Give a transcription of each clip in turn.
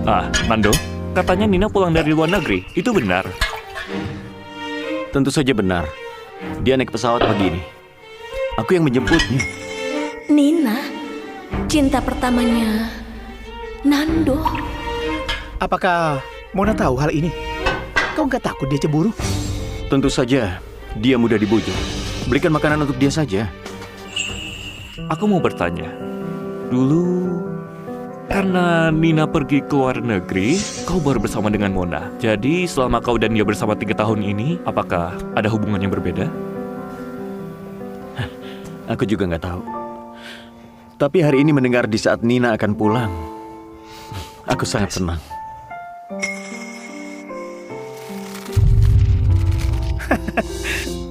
Nando, katanya Nina pulang dari luar negeri. Itu benar? Tentu saja benar. Dia naik pesawat pagi ini. Aku yang menjemputnya. Nina, cinta pertamanya Nando. Apakah Mona tahu hal ini? Kau nggak takut dia cemburu? Tentu saja, dia mudah dibujuk. Belikan makanan untuk dia saja. Aku mau bertanya. Dulu, karena Nina pergi ke luar negeri, kau baru bersama dengan Mona. Jadi selama kau dan dia bersama 3 tahun ini, apakah ada hubungan yang berbeda? Aku juga nggak tahu. Tapi hari ini mendengar di saat Nina akan pulang, aku sangat senang.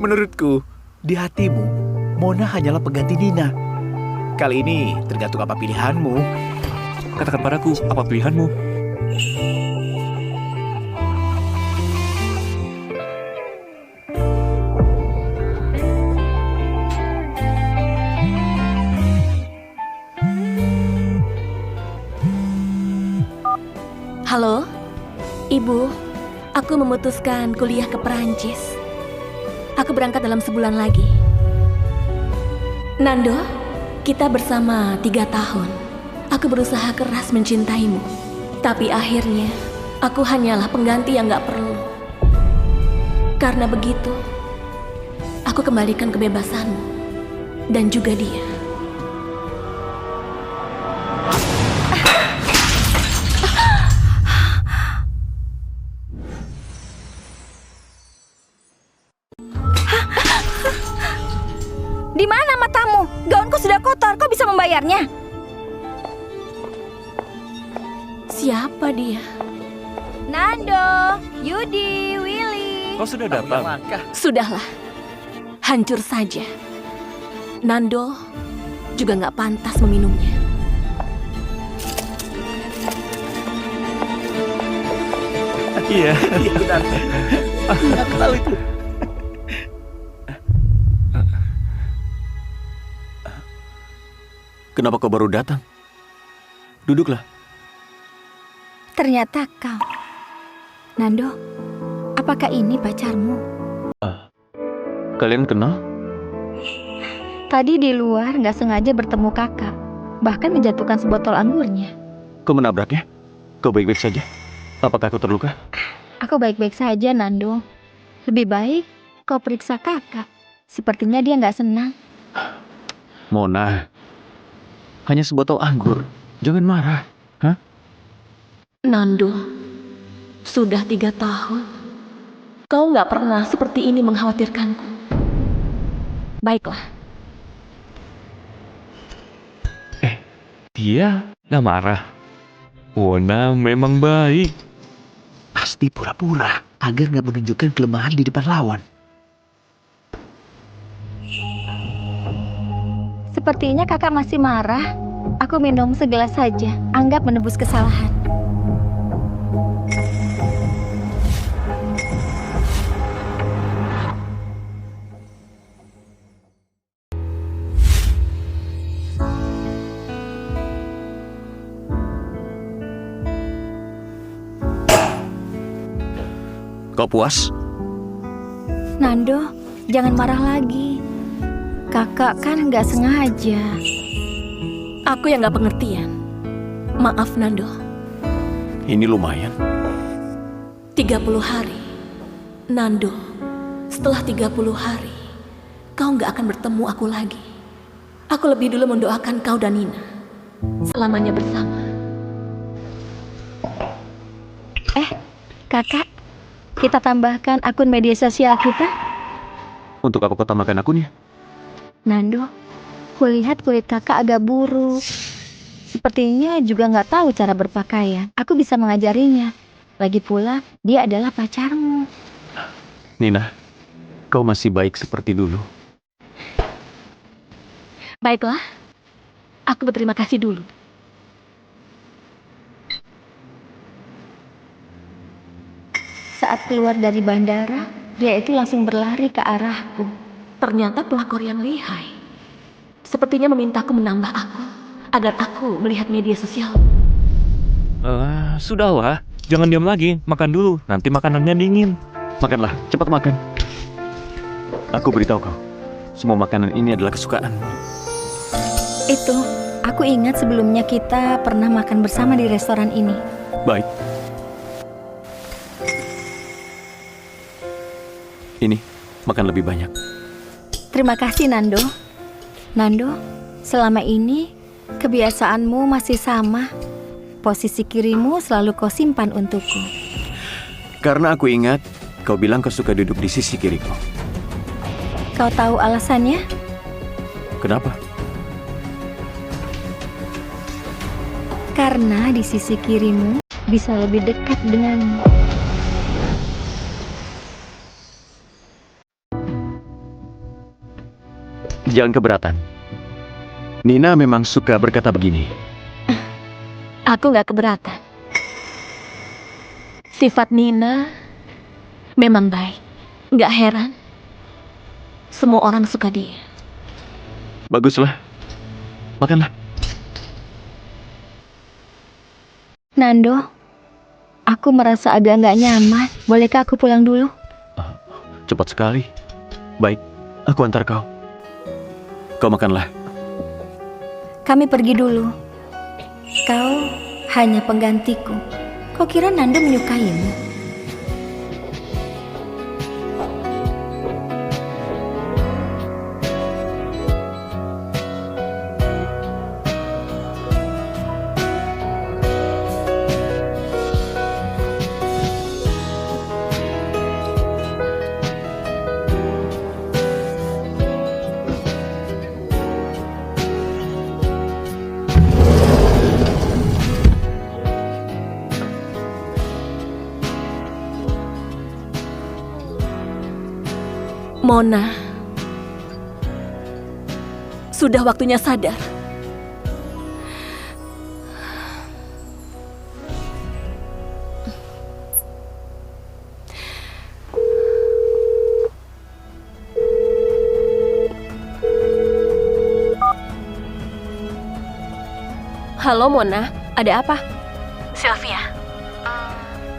Menurutku, di hatimu, Mona hanyalah pengganti Nina. Kali ini tergantung apa pilihanmu. Katakan padaku, apa pilihanmu? Halo, Ibu. Aku memutuskan kuliah ke Perancis. Aku berangkat dalam sebulan lagi. Nando, kita bersama 3 tahun. Aku berusaha keras mencintaimu. Tapi akhirnya, aku hanyalah pengganti yang gak perlu. Karena begitu, aku kembalikan kebebasanmu. Dan juga dia. Di mana matamu? Gaunku sudah kotor, kau bisa membayarnya? Siapa dia? Nando, Yudi, Willy. Kau sudah datang? Sudahlah, hancur saja. Nando juga gak pantas meminumnya. Iya. Iya benar. Aku tahu itu. Kenapa kau baru datang? Duduklah. Ternyata kau. Nando, apakah ini pacarmu? Kalian kenal? Tadi di luar nggak sengaja bertemu kakak. Bahkan menjatuhkan sebotol anggurnya. Kau menabraknya? Kau baik-baik saja? Apakah kau terluka? Aku baik-baik saja, Nando. Lebih baik kau periksa kakak. Sepertinya dia nggak senang. Mona, hanya sebotol anggur. Jangan marah. Hah? Nando, sudah 3 tahun. Kau gak pernah seperti ini mengkhawatirkanku. Baiklah. Dia gak marah. Mona memang baik. Pasti pura-pura agar nggak menunjukkan kelemahan di depan lawan. Sepertinya kakak masih marah. Aku minum segelas saja, anggap menebus kesalahan. Kau puas? Nando, jangan marah lagi. Kakak kan nggak sengaja. Aku yang gak pengertian. Maaf, Nando. Ini lumayan. 30 hari. Nando, setelah 30 hari, kau gak akan bertemu aku lagi. Aku lebih dulu mendoakan kau dan Nina selamanya bersama. Kakak, kita tambahkan akun media sosial kita. Untuk apa kau tambahkan akunnya? Nando, kulihat kulit kakak agak buruk. Sepertinya juga nggak tahu cara berpakaian. Aku bisa mengajarinya. Lagi pula, dia adalah pacarmu. Nina, kau masih baik seperti dulu. Baiklah, aku berterima kasih dulu. Saat keluar dari bandara, dia itu langsung berlari ke arahku. Ternyata pelakor yang lihai. Sepertinya memintaku menambah akun agar aku melihat media sosial. Sudahlah, jangan diam lagi. Makan dulu, nanti makanannya dingin. Makanlah, cepat makan. Aku beritahu kau, semua makanan ini adalah kesukaanmu. Itu, aku ingat sebelumnya kita pernah makan bersama di restoran ini. Baik. Ini, makan lebih banyak. Terima kasih, Nando. Nando, selama ini kebiasaanmu masih sama. Posisi kirimu selalu kau simpan untukku. Karena aku ingat, kau bilang kau suka duduk di sisi kiriku. Kau tahu alasannya? Kenapa? Karena di sisi kirimu bisa lebih dekat denganmu. Jangan keberatan. Nina memang suka berkata begini. Aku nggak keberatan. Sifat Nina memang baik. Nggak heran. Semua orang suka dia. Baguslah. Makanlah. Nando, aku merasa agak nggak nyaman. Bolehkah aku pulang dulu? Cepat sekali. Baik, aku antar kau. Kau makanlah. Kami pergi dulu. Kau hanya penggantiku. Kau kira Nando menyukaimu? Mona, sudah waktunya sadar. Halo Mona, ada apa? Sylvia,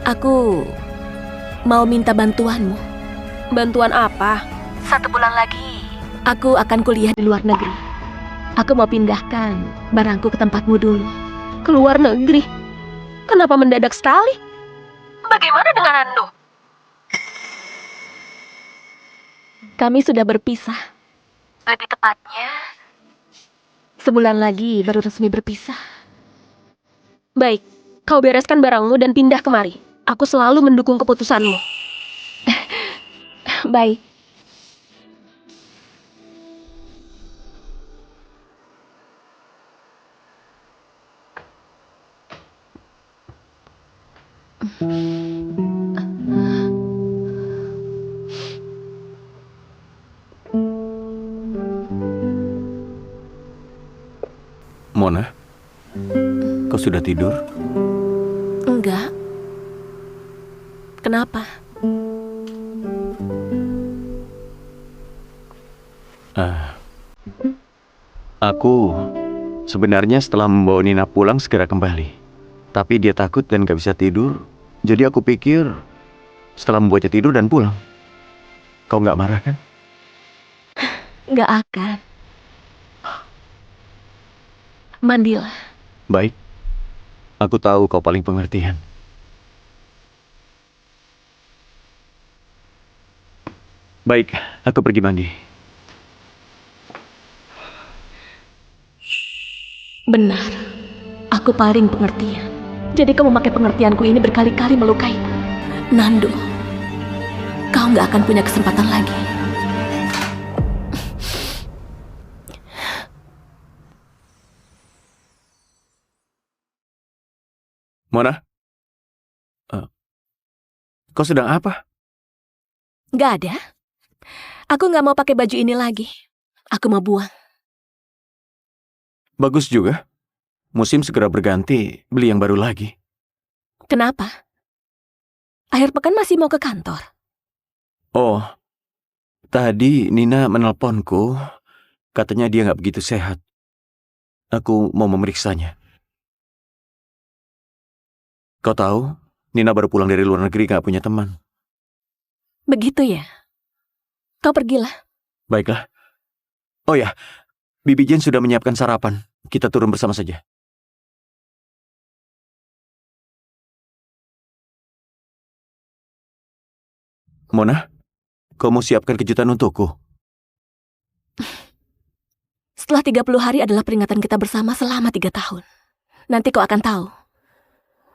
aku mau minta bantuanmu. Bantuan apa? 1 bulan lagi aku akan kuliah di luar negeri. Aku mau pindahkan barangku ke tempatmu dulu. Ke luar negeri? Kenapa mendadak sekali? Bagaimana dengan Ando? Kami sudah berpisah. Lebih tepatnya, sebulan lagi baru resmi berpisah. Baik, kau bereskan barangmu dan pindah kemari. Aku selalu mendukung keputusanmu. Baik. Mona, kau sudah tidur? Enggak. Kenapa? Aku sebenarnya setelah membawa Nina pulang segera kembali. Tapi dia takut dan gak bisa tidur. Jadi aku pikir setelah membuatnya tidur dan pulang. Kau gak marah kan? Enggak akan. Mandilah. Baik. Aku tahu kau paling pengertian. Baik, aku pergi mandi. Benar. Aku paling pengertian. Jadi kamu memakai pengertianku ini berkali-kali melukai. Nando, kau nggak akan punya kesempatan lagi. Mona? Kau sedang apa? Nggak ada. Aku nggak mau pakai baju ini lagi. Aku mau buang. Bagus juga. Musim segera berganti, beli yang baru lagi. Kenapa? Akhir pekan masih mau ke kantor. Oh, tadi Nina menelponku. Katanya dia nggak begitu sehat. Aku mau memeriksanya. Kau tahu, Nina baru pulang dari luar negeri gak punya teman. Begitu ya? Kau pergilah. Baiklah. Oh ya, Bibi Jen sudah menyiapkan sarapan. Kita turun bersama saja. Mona, kau mau siapkan kejutan untukku? Setelah 30 hari adalah peringatan kita bersama selama 3 tahun. Nanti kau akan tahu.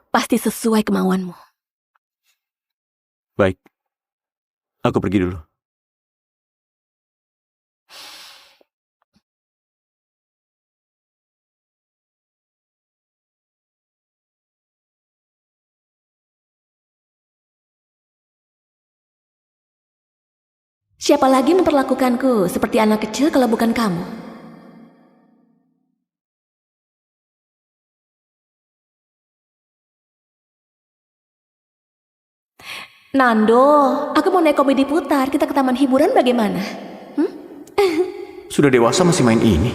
Pasti sesuai kemauanmu. Baik. Aku pergi dulu. Siapa lagi memperlakukanku seperti anak kecil kalau bukan kamu? Nando, aku mau naik komedi putar. Kita ke taman hiburan bagaimana? Sudah dewasa masih main ini.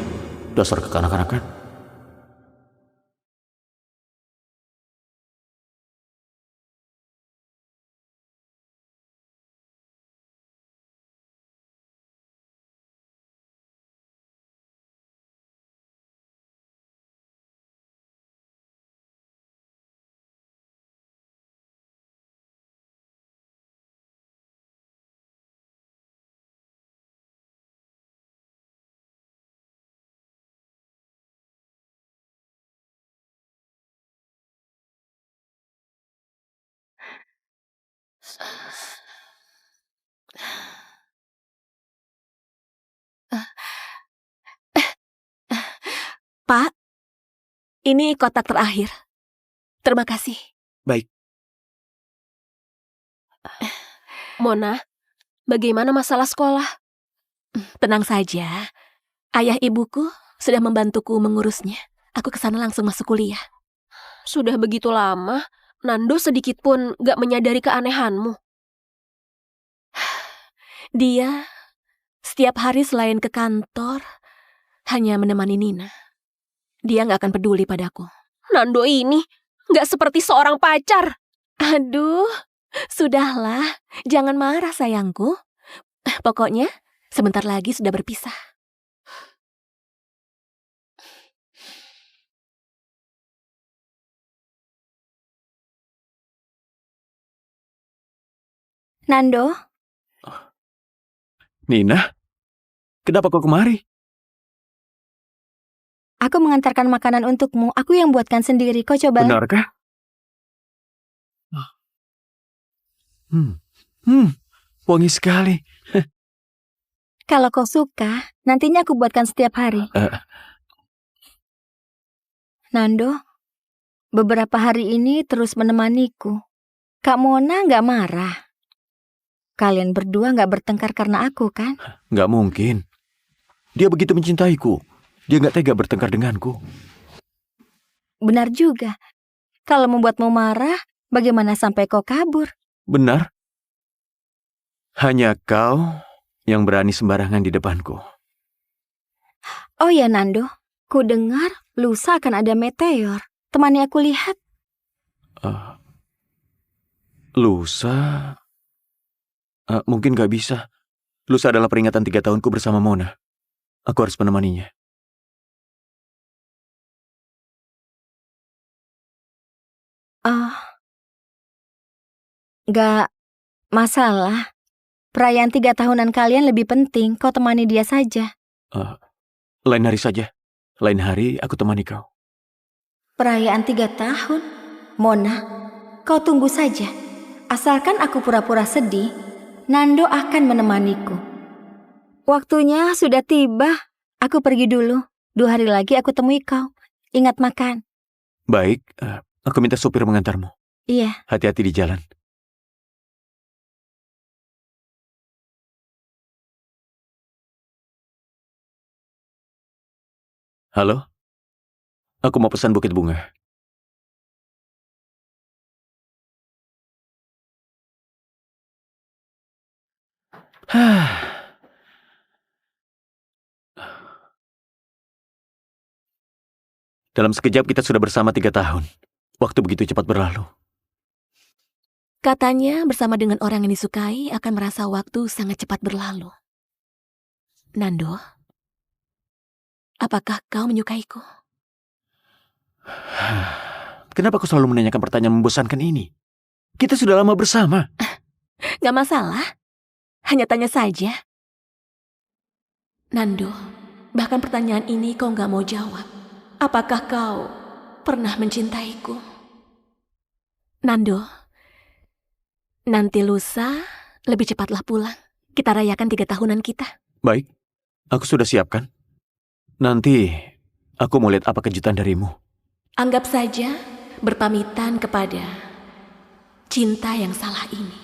Dasar kekanak-kanakan. Pak, ini kotak terakhir. Terima kasih. Baik. Mona, bagaimana masalah sekolah? Tenang saja. Ayah ibuku sudah membantuku mengurusnya. Aku kesana langsung masuk kuliah. Sudah begitu lama, Nando sedikit pun gak menyadari keanehanmu. Dia setiap hari selain ke kantor, hanya menemani Nina. Dia gak akan peduli padaku. Nando ini gak seperti seorang pacar. Aduh, sudahlah. Jangan marah sayangku. Pokoknya, sebentar lagi sudah berpisah. Nando, Nina, kenapa kau kemari? aku mengantarkan makanan untukmu. Aku yang buatkan sendiri. Kau coba. Benarkah? Wangi sekali. Kalau kau suka, nantinya aku buatkan setiap hari. Nando, beberapa hari ini terus menemaniku. Kak Mona nggak marah. Kalian berdua nggak bertengkar karena aku, kan? Nggak mungkin. Dia begitu mencintaiku. Dia nggak tega bertengkar denganku. Benar juga. Kalau membuatmu marah, bagaimana sampai kau kabur? Benar. Hanya kau yang berani sembarangan di depanku. Oh ya, Nando. Ku dengar lusa akan ada meteor. Temani aku lihat. Lusa? Mungkin gak bisa. Lusa adalah peringatan 3 tahunku bersama Mona. Aku harus menemaninya. Gak masalah. Perayaan 3 tahunan kalian lebih penting. Kau temani dia saja. Lain hari saja. Lain hari aku temani kau. Perayaan 3 tahun? Mona, kau tunggu saja. Asalkan aku pura-pura sedih, Nando akan menemaniku. Waktunya sudah tiba. Aku pergi dulu. 2 hari lagi aku temui kau. Ingat makan. Baik, aku minta supir mengantarmu. Iya. Hati-hati di jalan. Halo? Aku mau pesan bukit bunga. Dalam sekejap kita sudah bersama 3 tahun. Waktu begitu cepat berlalu. Katanya bersama dengan orang yang disukai akan merasa waktu sangat cepat berlalu. Nando, apakah kau menyukaiku? Kenapa kau selalu menanyakan pertanyaan membosankan ini? Kita sudah lama bersama. Gak masalah, hanya tanya saja. Nando, bahkan pertanyaan ini kau gak mau jawab. Apakah kau pernah mencintaiku? Nando, nanti lusa lebih cepatlah pulang. Kita rayakan 3 tahunan kita. Baik, aku sudah siapkan. Nanti aku mau lihat apa kejutan darimu. Anggap saja berpamitan kepada cinta yang salah ini.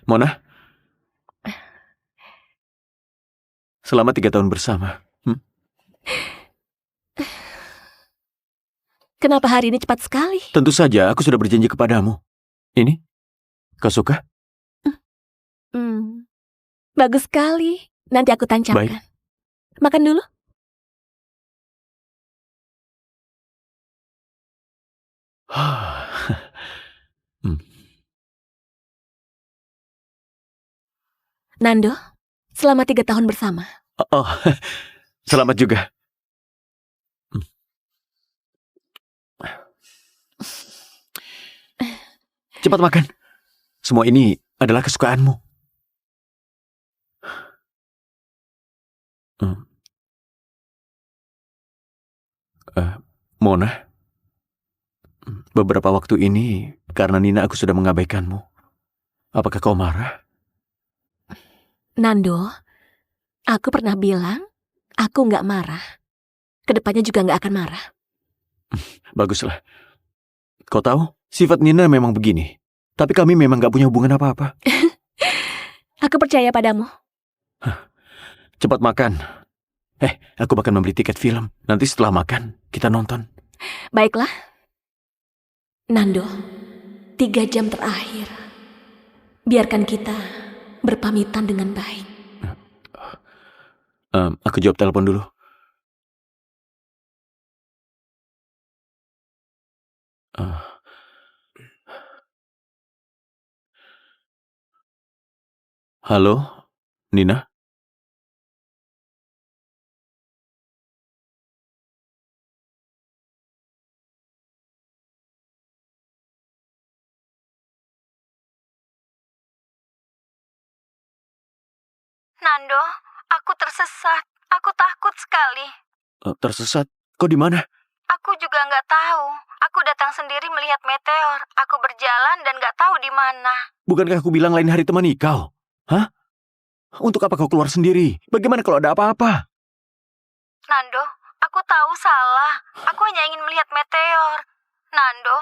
Mona, selama 3 tahun bersama. Kenapa hari ini cepat sekali? Tentu saja aku sudah berjanji kepadamu. Ini, kau suka? Bagus sekali. Nanti aku tancapkan. Baik. Makan dulu. Nando, selama 3 tahun bersama. Oh, selamat juga. Cepat makan. Semua ini adalah kesukaanmu. Mona, beberapa waktu ini karena Nina aku sudah mengabaikanmu. Apakah kau marah? Nando, aku pernah bilang aku nggak marah. Kedepannya juga nggak akan marah. Baguslah. Kau tahu, sifat Nina memang begini. Tapi kami memang gak punya hubungan apa-apa. Aku percaya padamu. Cepat makan. Aku bahkan membeli tiket film. Nanti setelah makan, kita nonton. Baiklah. Nando, 3 jam terakhir. Biarkan kita berpamitan dengan baik. Aku jawab telepon dulu. Halo, Nina? Nando, aku tersesat. Aku takut sekali. Tersesat? Kau di mana? Aku juga nggak tahu. Aku datang sendiri melihat meteor. Aku berjalan dan nggak tahu di mana. Bukankah aku bilang lain hari temani kau? Hah? Untuk apa kau keluar sendiri? Bagaimana kalau ada apa-apa? Nando, aku tahu salah. Aku hanya ingin melihat meteor. Nando,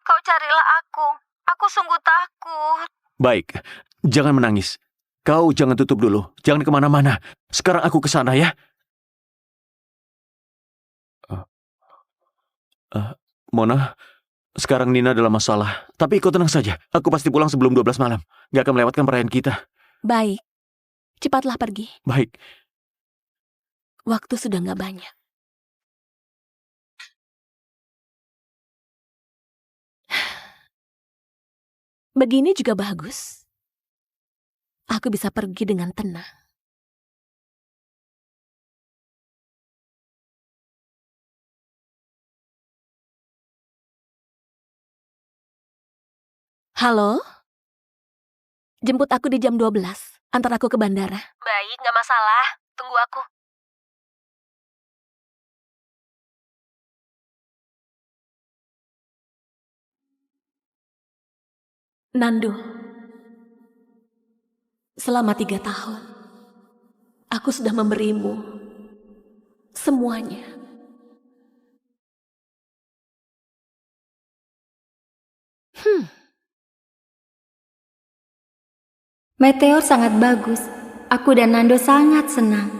kau carilah aku. Aku sungguh takut. Baik, jangan menangis. Kau jangan tutup dulu. Jangan kemana-mana. Sekarang aku ke sana ya. Mona, sekarang Nina dalam masalah. Tapi kau tenang saja. Aku pasti pulang sebelum 12 malam. Gak akan melewatkan perayaan kita. Baik. Cepatlah pergi. Baik. Waktu sudah nggak banyak. Begini juga bagus. Aku bisa pergi dengan tenang. Halo? Jemput aku di jam 12. Antar aku ke bandara. Baik, nggak masalah. Tunggu aku. Nando, selama 3 tahun, aku sudah memberimu semuanya. Meteor sangat bagus. Aku dan Nando sangat senang.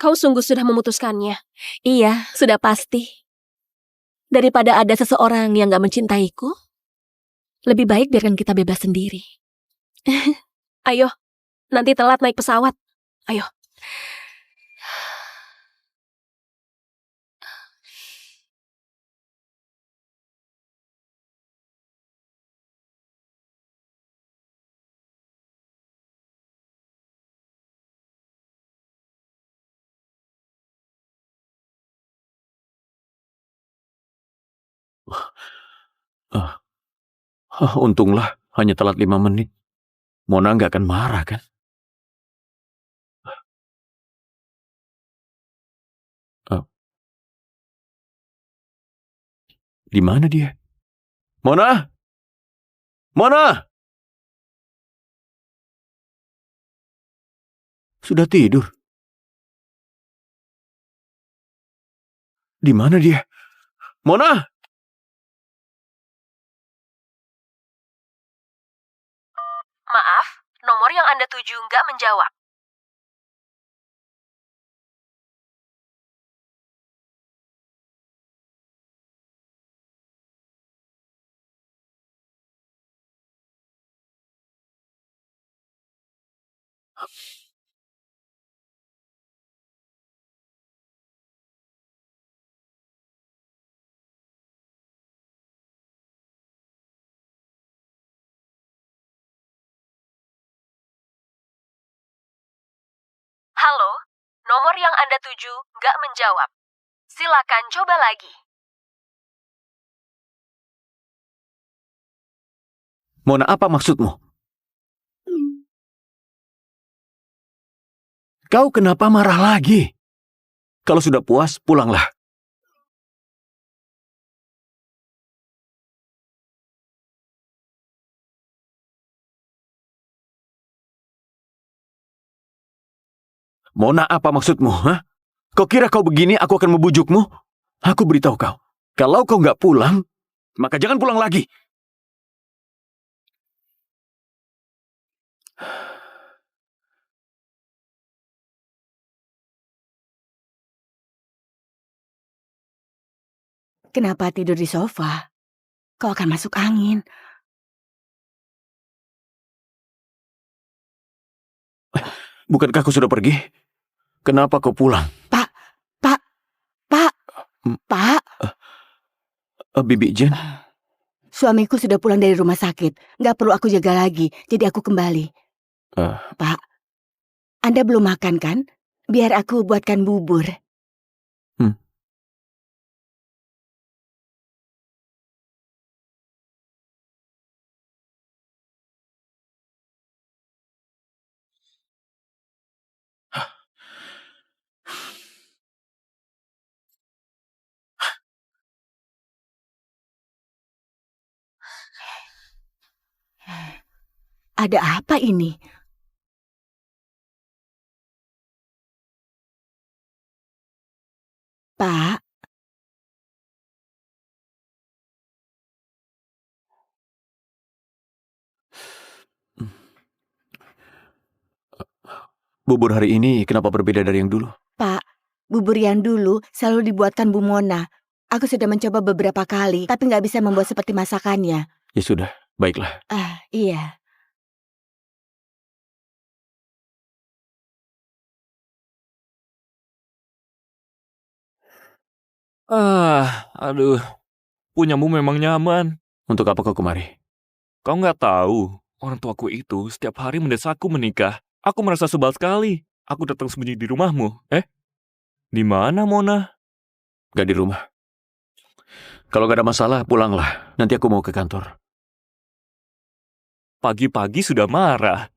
Kau sungguh sudah memutuskannya. Iya, sudah pasti. Daripada ada seseorang yang gak mencintaiku, lebih baik biarkan kita bebas sendiri. Ayo, nanti telat naik pesawat. Ayo. Untunglah hanya telat 5 menit. Mona nggak akan marah kan? Eh, di mana dia? Mona? Mona! Sudah tidur. Di mana dia? Mona! Maaf, nomor yang Anda tuju nggak menjawab. Halo, nomor yang Anda tuju nggak menjawab. Silakan coba lagi. Mona, apa maksudmu? Kau kenapa marah lagi? Kalau sudah puas, pulanglah. Mona, apa maksudmu? Hah? Kau kira kau begini aku akan membujukmu? Aku beritahu kau, kalau kau nggak pulang, maka jangan pulang lagi. Kenapa tidur di sofa? Kau akan masuk angin. Bukankah kau sudah pergi? Kenapa kau pulang? Pak, Pak, Bibi Jen? suamiku sudah pulang dari rumah sakit. Nggak perlu aku jaga lagi, jadi aku kembali. Eh. Pak, Anda belum makan kan? Biar aku buatkan bubur. Ada apa ini? Pak, Bubur hari ini kenapa berbeda dari yang dulu? Pak, bubur yang dulu selalu dibuatkan Bu Mona. Aku sudah mencoba beberapa kali, tapi nggak bisa membuat seperti masakannya. Ya sudah, baiklah. Iya. Aduh, punyamu memang nyaman. Untuk apa kau kemari? Kau nggak tahu, orang tuaku itu setiap hari mendesakku menikah. Aku merasa sebal sekali. Aku datang sembunyi di rumahmu. Di mana Mona? Gak di rumah. Kalau gak ada masalah, pulanglah. Nanti aku mau ke kantor. Pagi-pagi sudah marah.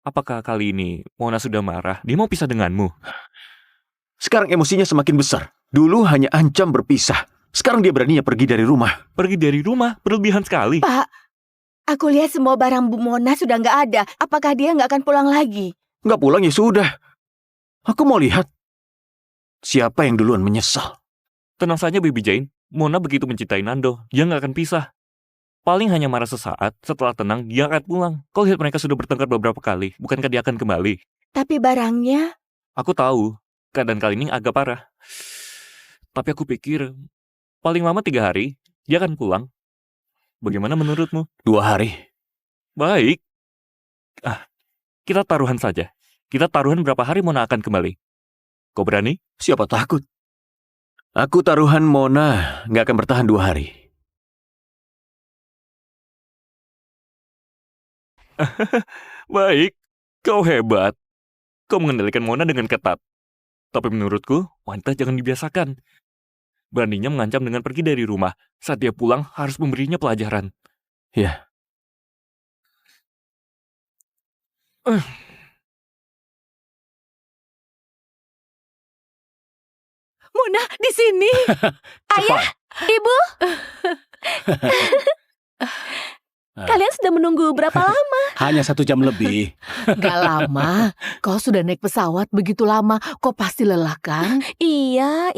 Apakah kali ini Mona sudah marah? Dia mau pisah denganmu? Sekarang emosinya semakin besar. Dulu hanya ancam berpisah. Sekarang dia beraninya pergi dari rumah. Pergi dari rumah? Berlebihan sekali. Pak, aku lihat semua barang Bu Mona sudah nggak ada. Apakah dia nggak akan pulang lagi? Nggak pulang ya sudah. Aku mau lihat siapa yang duluan menyesal. Tenang saja Baby Jane. Mona begitu mencintai Nando. Dia nggak akan pisah. Paling hanya marah sesaat. Setelah tenang, dia akan pulang. Kau lihat mereka sudah bertengkar beberapa kali. Bukankah dia akan kembali? Tapi barangnya, Aku tahu, keadaan kali ini agak parah. Tapi aku pikir, paling lama 3 hari, dia akan pulang. Bagaimana menurutmu? 2 hari. Baik. Kita taruhan saja. Kita taruhan berapa hari Mona akan kembali. Kau berani? Siapa takut? Aku taruhan Mona nggak akan bertahan 2 hari. Baik, kau hebat. Kau mengendalikan Mona dengan ketat. Tapi menurutku, wanita jangan dibiasakan. Beraninya mengancam dengan pergi dari rumah. Saat dia pulang, harus memberinya pelajaran. Ya, Mona di sini. Ayah, Ibu, kalian sudah menunggu berapa lama? Hanya 1 jam lebih. Gak lama. Kau sudah naik pesawat begitu lama. Kau pasti lelah kan? Iya,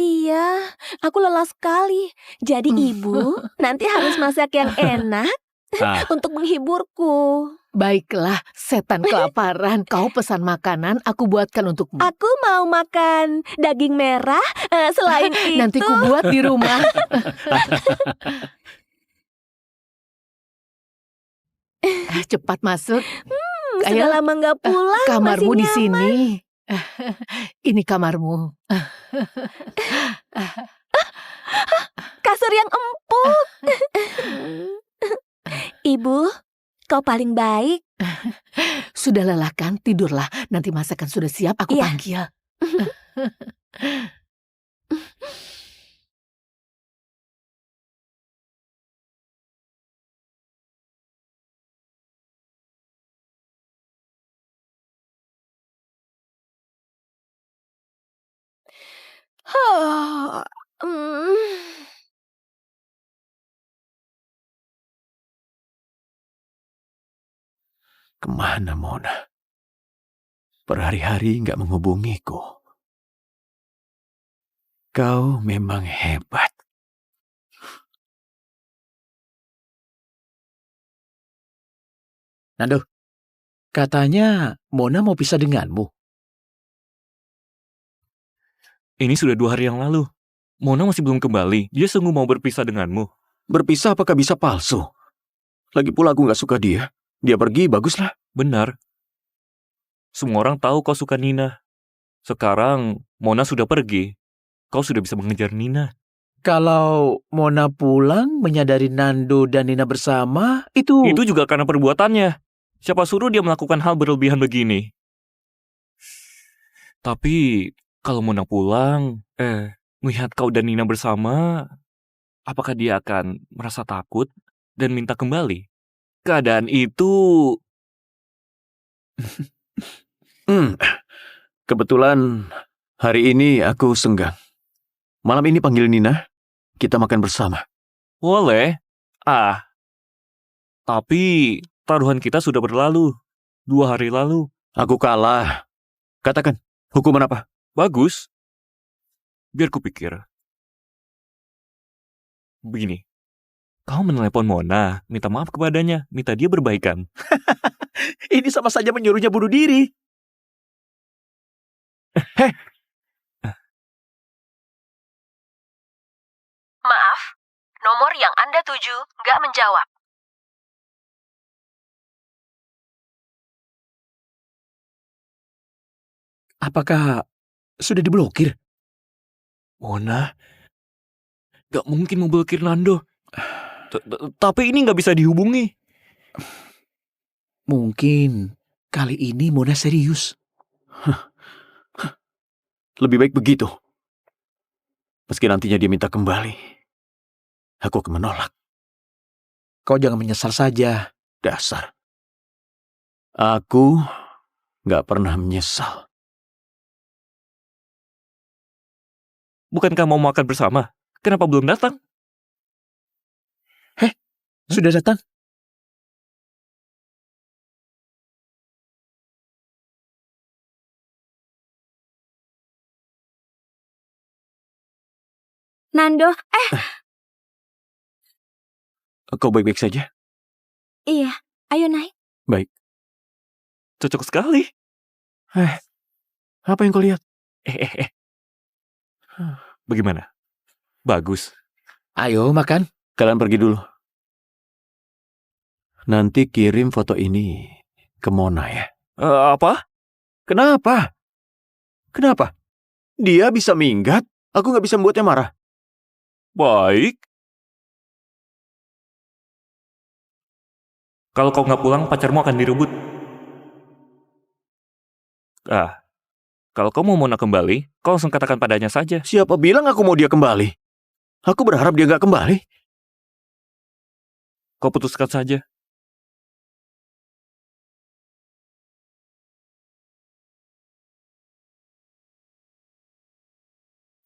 aku lelah sekali. Jadi ibu, nanti harus masak yang enak Ah, untuk menghiburku. Baiklah, setan kelaparan. Kau pesan makanan, aku buatkan untukmu. Aku mau makan daging merah. Selain itu, Nanti ku buat di rumah. Cepat masuk. sudah lama nggak pulang. Kamarmu masih di nyaman. sini. Ini kamarmu. Kasur yang empuk. Ibu, kau paling baik. Sudah lelah kan? Tidurlah. Nanti masakan sudah siap, aku Iya. panggil. Oh, mm. kemana Mona? Berhari-hari nggak menghubungiku. Kau memang hebat. Nando, katanya Mona mau pisah denganmu. Ini sudah 2 hari yang lalu. Mona masih belum kembali. Dia sungguh mau berpisah denganmu. Berpisah apakah bisa palsu? Lagi pula aku nggak suka dia. Dia pergi, baguslah. Benar. Semua orang tahu kau suka Nina. Sekarang, Mona sudah pergi. Kau sudah bisa mengejar Nina. Kalau Mona pulang menyadari Nando dan Nina bersama, itu... Itu juga karena perbuatannya. Siapa suruh dia melakukan hal berlebihan begini? Tapi, kalau Mona pulang, melihat kau dan Nina bersama, apakah dia akan merasa takut dan minta kembali? Keadaan itu... Kebetulan hari ini aku senggang. Malam ini panggil Nina, kita makan bersama. Boleh. Tapi taruhan kita sudah berlalu. 2 hari lalu. Aku kalah. Katakan, hukuman apa? Bagus. Biar kupikir. Begini. Kau menelepon Mona, minta maaf kepadanya, minta dia berbaikan. Ini sama saja menyuruhnya bunuh diri. Maaf, nomor yang Anda tuju nggak menjawab. Apakah sudah diblokir? Mona, gak mungkin memblokir Nando. Tapi ini gak bisa dihubungi. Mungkin kali ini Mona serius. Lebih baik begitu. Meski nantinya dia minta kembali, aku akan menolak. Kau jangan menyesal saja. Dasar. Aku gak pernah menyesal. Bukankah mau makan bersama? Kenapa belum datang? Sudah datang? Nando, Kau baik-baik saja? iya, ayo naik. Cocok sekali. Apa yang kau lihat? Bagaimana? Bagus. Ayo makan. Kalian pergi dulu. Nanti kirim foto ini ke Mona ya. Apa? Kenapa? Kenapa? Dia bisa minggat, aku nggak bisa membuatnya marah. Baik. Kalau kau nggak pulang, pacarmu akan direbut. Kalau kau mau Mona kembali, kau langsung katakan padanya saja. Siapa bilang aku mau dia kembali? Aku berharap dia nggak kembali. Kau putuskan saja.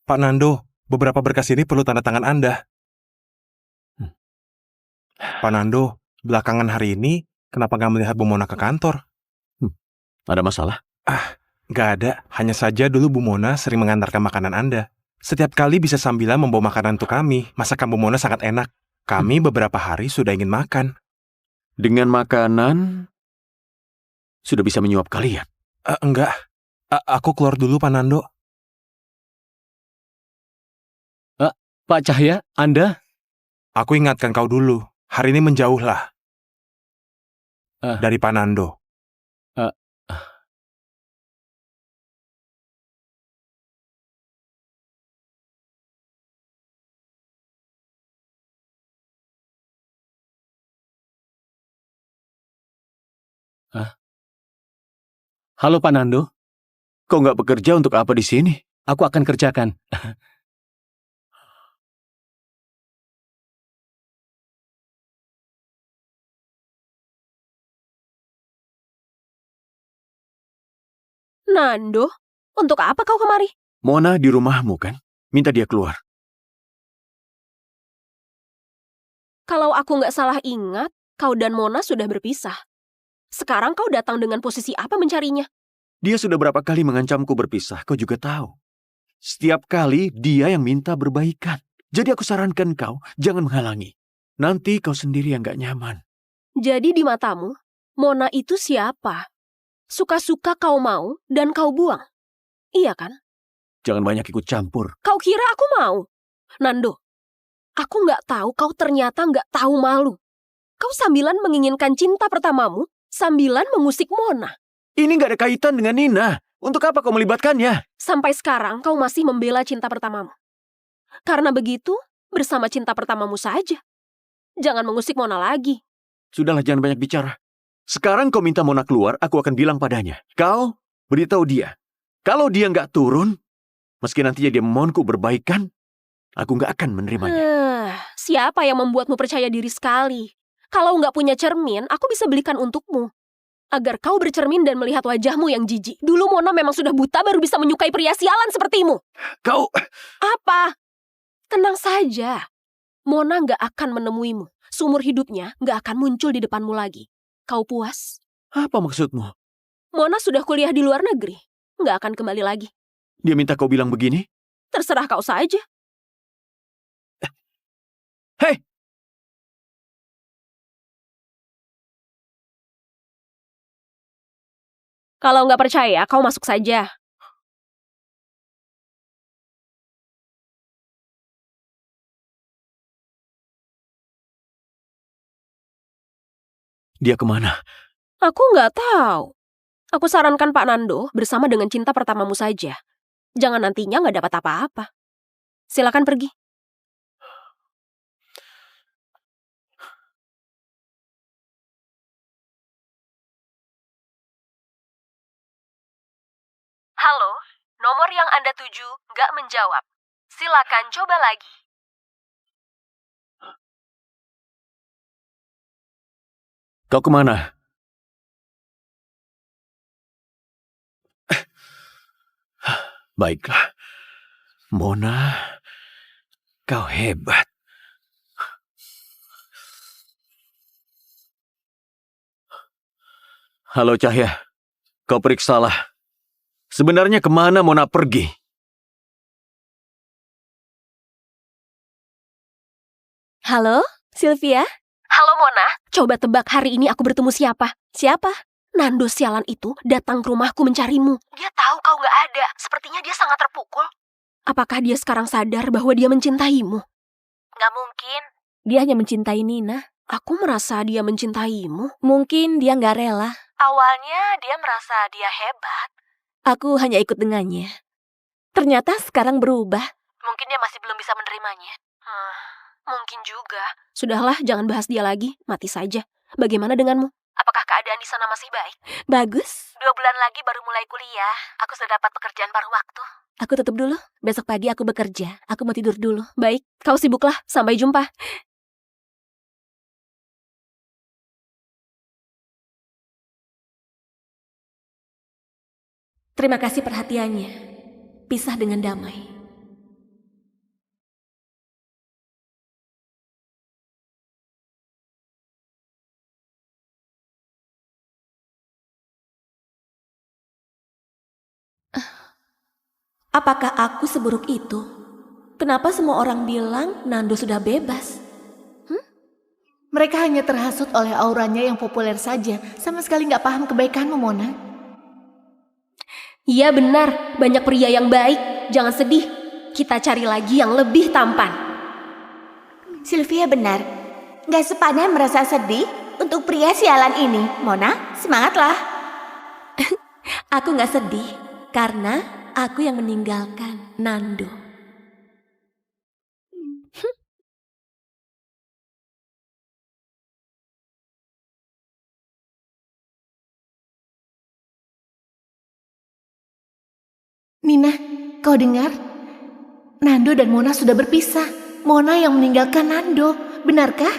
Pak Nando, beberapa berkas ini perlu tanda tangan Anda. Pak Nando, belakangan hari ini, kenapa nggak melihat Bu Mona ke kantor? Ada masalah? Nggak ada, hanya saja dulu Bu Mona sering mengantarkan makanan Anda. Setiap kali bisa sambilan membawa makanan untuk kami, masakan Bu Mona sangat enak. Kami beberapa hari sudah ingin makan. Dengan makanan, sudah bisa menyuap kalian. Enggak, aku keluar dulu Pak Nando. Pak Cahya, Anda? Aku ingatkan kau dulu, hari ini menjauhlah dari Pak Nando. Halo Pak Nando, Kau nggak bekerja untuk apa di sini? aku akan kerjakan. Nando, untuk apa kau kemari? Mona di rumahmu kan? Minta dia keluar. Kalau aku nggak salah ingat, kau dan Mona sudah berpisah. Sekarang kau datang dengan posisi apa mencarinya? Dia sudah berapa kali mengancamku berpisah, kau juga tahu. Setiap kali dia yang minta berbaikan. Jadi aku sarankan kau, jangan menghalangi. Nanti kau sendiri yang gak nyaman. Jadi di matamu, Mona itu siapa? Suka-suka kau mau dan kau buang. Iya kan? Jangan banyak ikut campur. Kau kira aku mau? Nando, aku nggak tahu kau ternyata nggak tahu malu. Kau sambilan menginginkan cinta pertamamu, sambilan mengusik Mona. Ini gak ada kaitan dengan Nina. Untuk apa kau melibatkannya? Sampai sekarang kau masih membela cinta pertamamu. Karena begitu, bersama cinta pertamamu saja. Jangan mengusik Mona lagi. Sudahlah, jangan banyak bicara. Sekarang kau minta Mona keluar, aku akan bilang padanya. Kau beritahu dia. Kalau dia nggak turun, meski nantinya dia memohonku berbaikan, aku nggak akan menerimanya. Siapa yang membuatmu percaya diri sekali? Kalau nggak punya cermin, aku bisa belikan untukmu. Agar kau bercermin dan melihat wajahmu yang jijik. Dulu Mona memang sudah buta baru bisa menyukai pria sialan sepertimu. Kau... Apa? Tenang saja. Mona nggak akan menemuimu. Seumur hidupnya nggak akan muncul di depanmu lagi. Kau puas? Apa maksudmu? Mona sudah kuliah di luar negeri. Nggak akan kembali lagi. Dia minta kau bilang begini? Terserah kau saja. Hei! Kalau nggak percaya, kau masuk saja. Dia kemana? Aku nggak tahu. Aku sarankan Pak Nando bersama dengan cinta pertamamu saja. Jangan nantinya nggak dapat apa-apa. Silakan pergi. Halo, nomor yang Anda tuju nggak menjawab. Silakan coba lagi. Kau kemana? Baiklah. Mona, kau hebat. Halo Cahya, kau periksalah. Sebenarnya kemana Mona pergi? Halo, Sylvia? Halo Mona, coba tebak hari ini aku bertemu siapa? Siapa? Nando sialan itu datang ke rumahku mencarimu. Dia tahu kau gak ada. Sepertinya dia sangat terpukul. Apakah dia sekarang sadar bahwa dia mencintaimu? Gak mungkin. Dia hanya mencintai Nina. Aku merasa dia mencintaimu. Mungkin dia gak rela. Awalnya dia merasa dia hebat. Aku hanya ikut dengannya. Ternyata sekarang berubah. Mungkin dia masih belum bisa menerimanya. Mungkin juga. Sudahlah, jangan bahas dia lagi. Mati saja. Bagaimana denganmu? Apakah keadaan di sana masih baik? Bagus. 2 bulan lagi baru mulai kuliah. Aku sudah dapat pekerjaan paruh waktu. Aku tutup dulu. Besok pagi aku bekerja. Aku mau tidur dulu. Baik, kau sibuklah. Sampai jumpa. Terima kasih perhatiannya. Pisah dengan damai. Apakah aku seburuk itu? Kenapa semua orang bilang Nando sudah bebas? Mereka hanya terhasut oleh auranya yang populer saja. Sama sekali nggak paham kebaikanmu, Mona. Iya benar, banyak pria yang baik. Jangan sedih. Kita cari lagi yang lebih tampan. Sylvia benar. Gak sepadan merasa sedih untuk pria sialan ini. Mona, semangatlah. Aku gak sedih karena aku yang meninggalkan Nando. Nina, kau dengar? Nando dan Mona sudah berpisah. Mona yang meninggalkan Nando. Benarkah?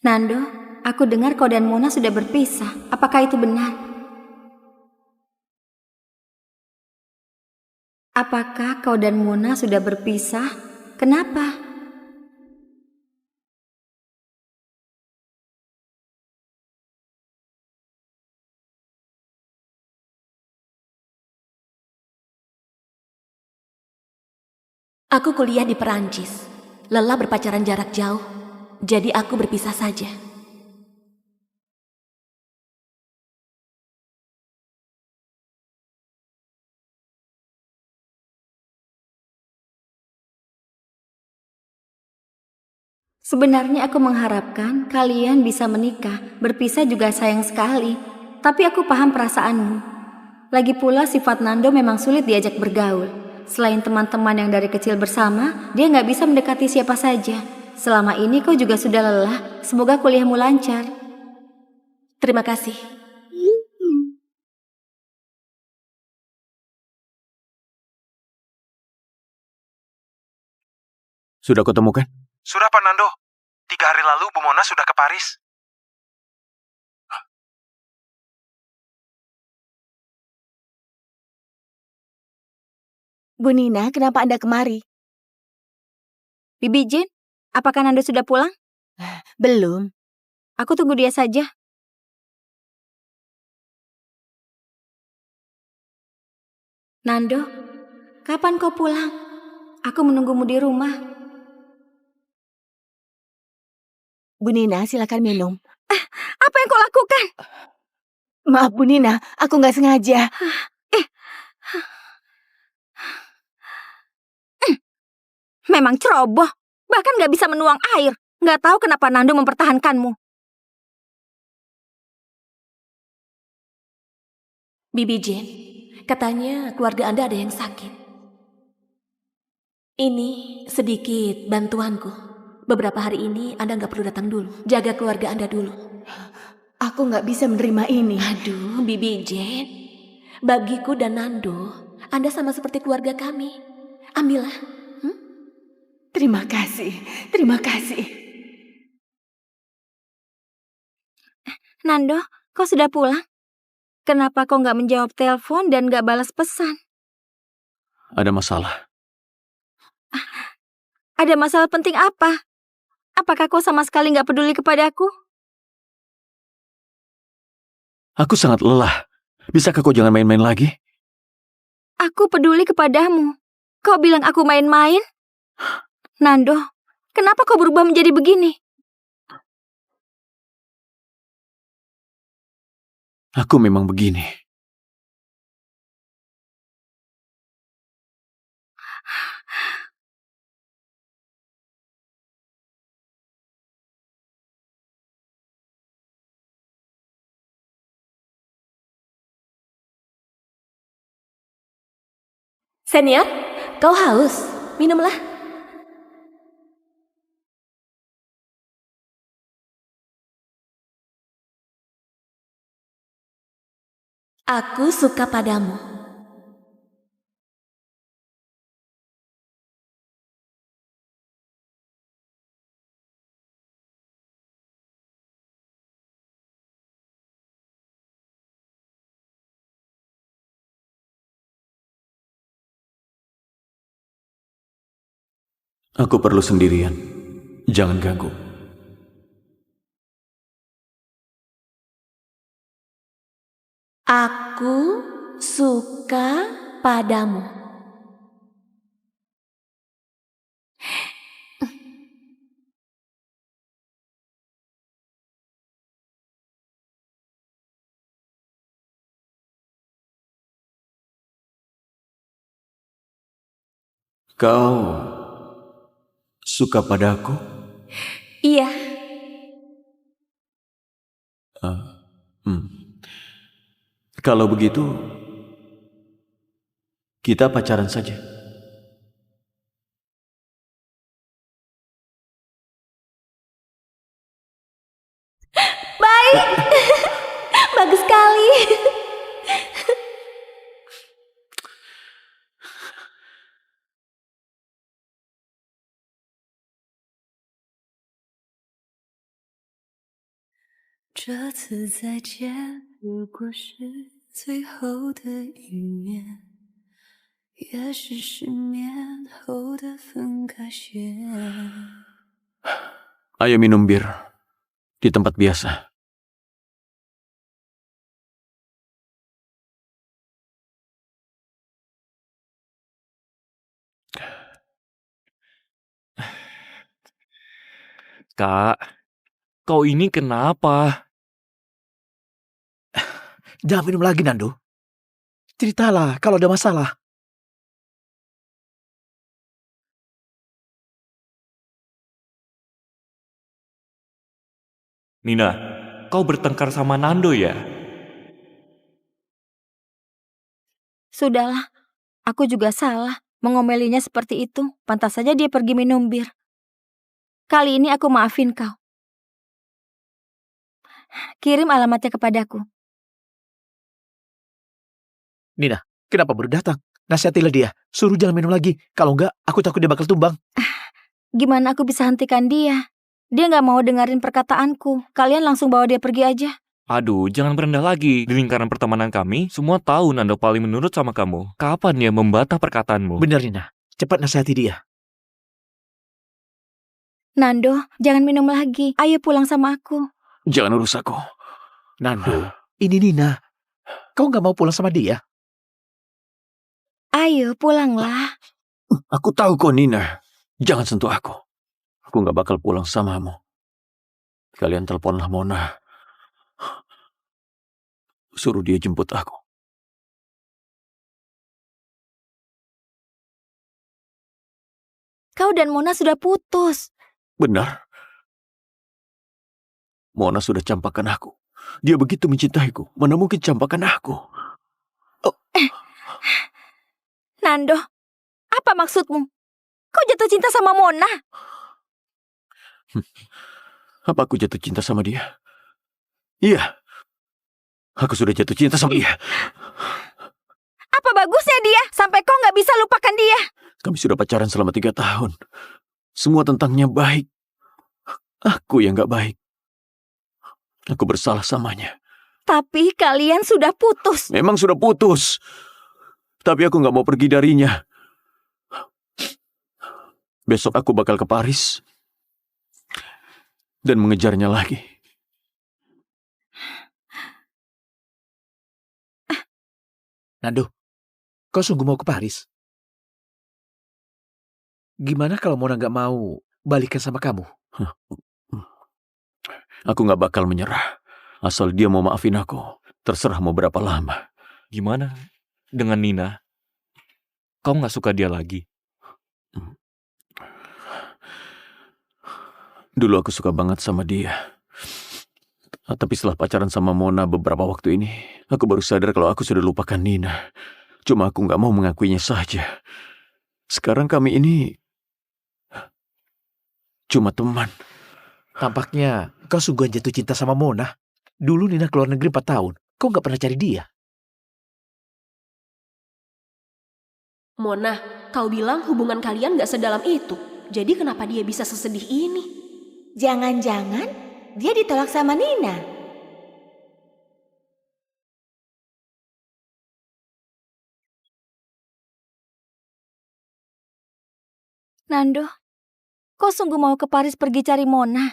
Nando, aku dengar kau dan Mona sudah berpisah. Apakah itu benar? Apakah kau dan Mona sudah berpisah? Kenapa? Aku kuliah di Perancis. Lelah berpacaran jarak jauh. Jadi aku berpisah saja. Sebenarnya aku mengharapkan kalian bisa menikah. Berpisah juga sayang sekali. Tapi aku paham perasaanmu. Lagi pula sifat Nando memang sulit diajak bergaul. Selain teman-teman yang dari kecil bersama, dia nggak bisa mendekati siapa saja. Selama ini kau juga sudah lelah. Semoga kuliahmu lancar. Terima kasih. Sudah kau temukan? Sudah, Pak Nando. 3 hari lalu Bu Mona sudah ke Paris. Bu Nina, kenapa Anda kemari? Bibi Jin, apakah Nando sudah pulang? Belum. Aku tunggu dia saja. Nando, kapan kau pulang? Aku menunggumu di rumah. Bu Nina, silakan minum. Apa yang kau lakukan? Maaf Bu Nina, aku nggak sengaja. Memang ceroboh. Bahkan gak bisa menuang air. Gak tahu kenapa Nando mempertahankanmu. Bibi Jane, katanya keluarga Anda ada yang sakit. Ini sedikit bantuanku. Beberapa hari ini Anda nggak perlu datang dulu. Jaga keluarga Anda dulu. Aku nggak bisa menerima ini. Aduh, Bibi Jane. Bagiku dan Nando, Anda sama seperti keluarga kami. Ambillah. Terima kasih, terima kasih. Nando, kau sudah pulang? Kenapa kau gak menjawab telepon dan gak balas pesan? Ada masalah. Ada masalah penting apa? Apakah kau sama sekali gak peduli kepadaku? Aku sangat lelah. Bisakah kau jangan main-main lagi? Aku peduli kepadamu. Kau bilang aku main-main? Nando, kenapa kau berubah menjadi begini? Aku memang begini. Senior, kau haus? Minumlah. Aku suka padamu. Aku perlu sendirian. Jangan ganggu. Aku suka padamu. Kau suka padaku? Iya, Kalau begitu, kita pacaran saja. bagus sekali. Ayo minum bir di tempat biasa. Kak, kau ini kenapa? Jangan minum lagi, Nando. Ceritalah kalau ada masalah. Nina, kau bertengkar sama Nando ya? Sudahlah, aku juga salah mengomelinya seperti itu. Pantas saja dia pergi minum bir. Kali ini aku maafin kau. Kirim alamatnya kepadaku. Nina, kenapa baru datang? Nasihatilah dia. Suruh jangan minum lagi. Kalau enggak, aku takut dia bakal tumbang. Gimana aku bisa hentikan dia? Dia nggak mau dengerin perkataanku. Kalian langsung bawa dia pergi aja. Aduh, jangan berendah lagi. Di lingkaran pertemanan kami, semua tahu Nando paling menurut sama kamu. Kapan dia membantah perkataanmu? Bener, Nina. Cepat nasihati dia. Nando, jangan minum lagi. Ayo pulang sama aku. Jangan urus aku. Nando, ini Nina. Kau nggak mau pulang sama dia? Ayo pulanglah. Aku tahu kok, Nina. Jangan sentuh aku. Aku nggak bakal pulang samamu. Kalian teleponlah Mona. Suruh dia jemput aku. Kau dan Mona sudah putus. Benar. Mona sudah campakkan aku. Dia begitu mencintaiku. Mana mungkin campakkan aku? Nando, apa maksudmu? Kau jatuh cinta sama Mona? Apa aku jatuh cinta sama dia? Iya. Aku sudah jatuh cinta sama dia. Apa bagusnya dia sampai kau nggak bisa lupakan dia? Kami sudah pacaran selama 3 tahun. Semua tentangnya baik. Aku yang gak baik. Aku bersalah samanya. Tapi kalian sudah putus. Memang sudah putus. Tapi aku gak mau pergi darinya. Besok aku bakal ke Paris. Dan mengejarnya lagi. Nando, kau sungguh mau ke Paris? Gimana kalau Mona nggak mau balikan sama kamu? Aku nggak bakal menyerah. Asal dia mau maafin aku. Terserah mau berapa lama. Gimana dengan Nina? Kau nggak suka dia lagi? Dulu aku suka banget sama dia. Tapi setelah pacaran sama Mona beberapa waktu ini, aku baru sadar kalau aku sudah lupakan Nina. Cuma aku nggak mau mengakuinya saja. Sekarang kami ini cuma teman. Tampaknya kau sungguh jatuh cinta sama Mona. Dulu Nina keluar negeri 4 tahun. Kau nggak pernah cari dia. Mona, kau bilang hubungan kalian gak sedalam itu. Jadi kenapa dia bisa sesedih ini? Jangan-jangan dia ditolak sama Nina. Nando, kau sungguh mau ke Paris pergi cari Mona?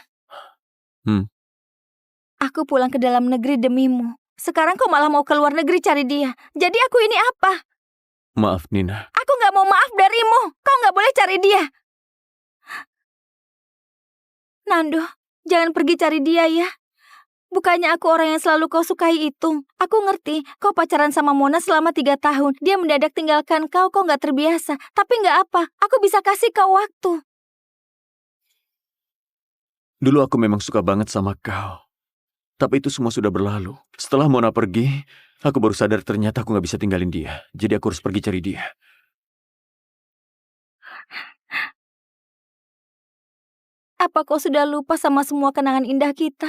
Aku pulang ke dalam negeri demimu. Sekarang kau malah mau ke luar negeri cari dia. Jadi aku ini apa? Maaf Nina. Aku nggak mau maaf darimu. Kau nggak boleh cari dia. Nando, jangan pergi cari dia ya. Bukannya aku orang yang selalu kau sukai itu. Aku ngerti, kau pacaran sama Mona selama 3 tahun. Dia mendadak tinggalkan kau nggak terbiasa. Tapi nggak apa, aku bisa kasih kau waktu. Dulu aku memang suka banget sama kau. Tapi itu semua sudah berlalu. Setelah Mona pergi, aku baru sadar ternyata aku nggak bisa tinggalin dia. Jadi aku harus pergi cari dia. Apa kau sudah lupa sama semua kenangan indah kita?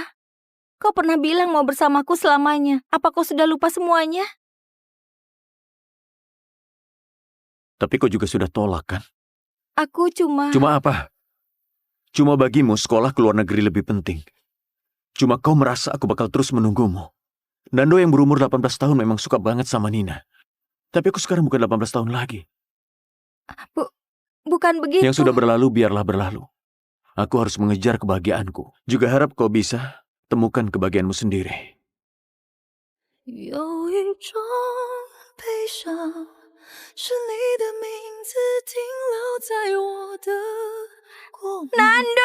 Kau pernah bilang mau bersamaku selamanya. Apa kau sudah lupa semuanya? Tapi kau juga sudah tolak kan? Aku cuma... Cuma apa? Cuma bagimu sekolah ke luar negeri lebih penting. Cuma kau merasa aku bakal terus menunggumu. Nando yang berumur 18 tahun memang suka banget sama Nina. Tapi aku sekarang bukan 18 tahun lagi. Bukan begitu. Yang sudah berlalu biarlah berlalu. Aku harus mengejar kebahagiaanku. Juga harap kau bisa temukan kebahagiaanmu sendiri. 有一种悲伤，是你的名字停留在我的过往。 Nando!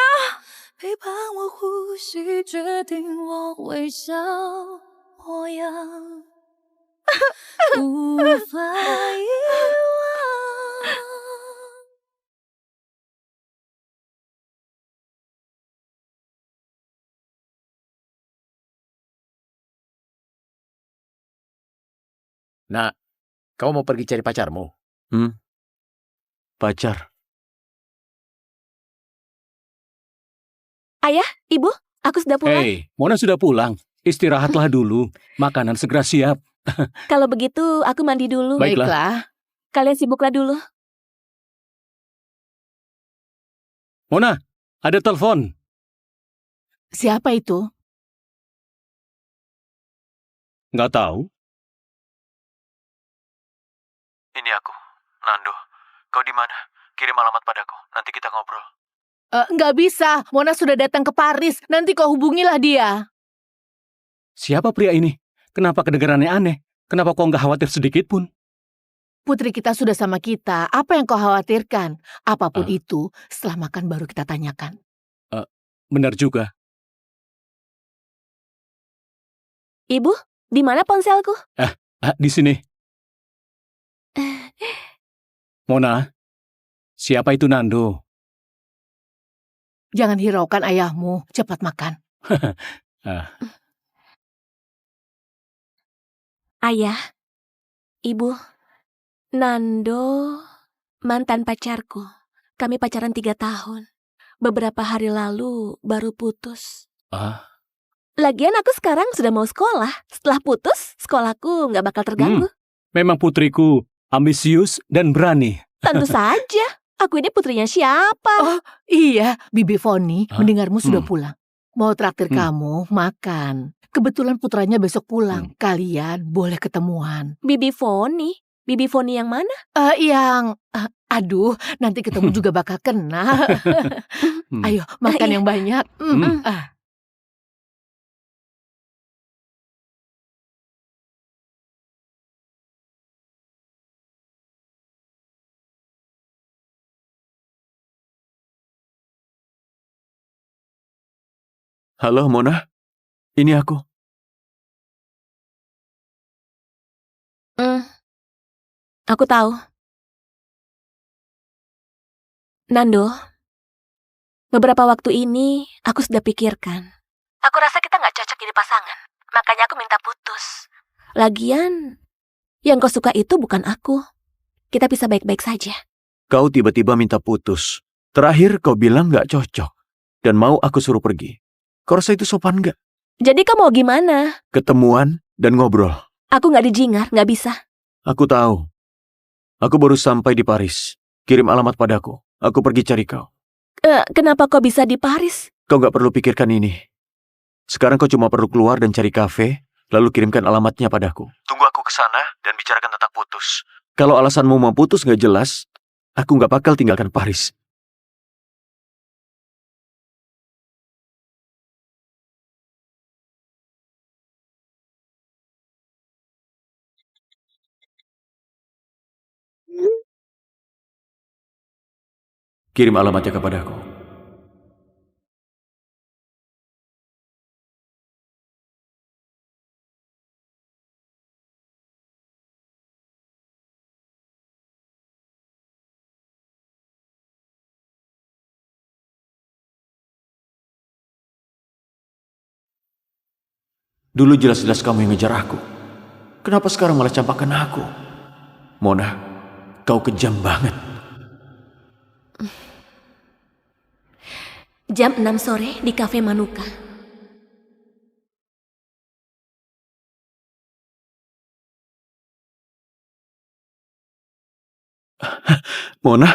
陪伴我呼吸，决定我微笑模样，无法遗忘。 Nak, kau mau pergi cari pacarmu? Pacar. Ayah, Ibu, aku sudah pulang. Hei, Mona sudah pulang. Istirahatlah dulu. Makanan segera siap. Kalau begitu, aku mandi dulu. Baiklah. Kalian sibuklah dulu. Mona, ada telepon. Siapa itu? Nggak tahu. Ini aku, Nando. Kau di mana? Kirim alamat padaku. Nanti kita ngobrol. Nggak bisa. Mona sudah datang ke Paris. Nanti kau hubungilah dia. Siapa pria ini? Kenapa kedengarannya aneh? Kenapa kau nggak khawatir sedikit pun? Putri kita sudah sama kita. Apa yang kau khawatirkan? Apapun itu, setelah makan baru kita tanyakan. Benar juga. Ibu, di mana ponselku? Di sini. Mona, siapa itu Nando? Jangan hiraukan ayahmu. Cepat makan. Ayah, Ibu, Nando, mantan pacarku. Kami pacaran 3 tahun. Beberapa hari lalu baru putus. Lagian aku sekarang sudah mau sekolah. Setelah putus, sekolahku nggak bakal terganggu. Memang putriku ambisius dan berani. Tentu saja. Aku ini putrinya siapa? Oh, iya. Bibi Foni mendengarmu sudah pulang. Mau traktir kamu makan. Kebetulan putranya besok pulang. Kalian boleh ketemuan. Bibi Foni? Bibi Foni yang mana? Aduh, nanti ketemu juga bakal kena. Ayo, makan yang banyak. Halo, Mona. Ini aku. Aku tahu. Nando, beberapa waktu ini aku sudah pikirkan. Aku rasa kita nggak cocok jadi pasangan. Makanya aku minta putus. Lagian, yang kau suka itu bukan aku. Kita bisa baik-baik saja. Kau tiba-tiba minta putus. Terakhir kau bilang nggak cocok. Dan mau aku suruh pergi. Kau rasa itu sopan nggak? Jadi kamu mau gimana? Ketemuan dan ngobrol. Aku nggak dijingar, nggak bisa. Aku tahu. Aku baru sampai di Paris. Kirim alamat padaku. Aku pergi cari kau. Kenapa kau bisa di Paris? Kau nggak perlu pikirkan ini. Sekarang kau cuma perlu keluar dan cari kafe, lalu kirimkan alamatnya padaku. Tunggu aku ke sana dan bicarakan tentang putus. Kalau alasanmu mau putus nggak jelas, aku nggak bakal tinggalkan Paris. Kirim alamatnya kepadaku. Dulu jelas-jelas kamu yang ngejar aku. Kenapa sekarang malah campakkan aku? Mona, kau kejam banget. Jam 6 sore di Cafe Manuka. Mona?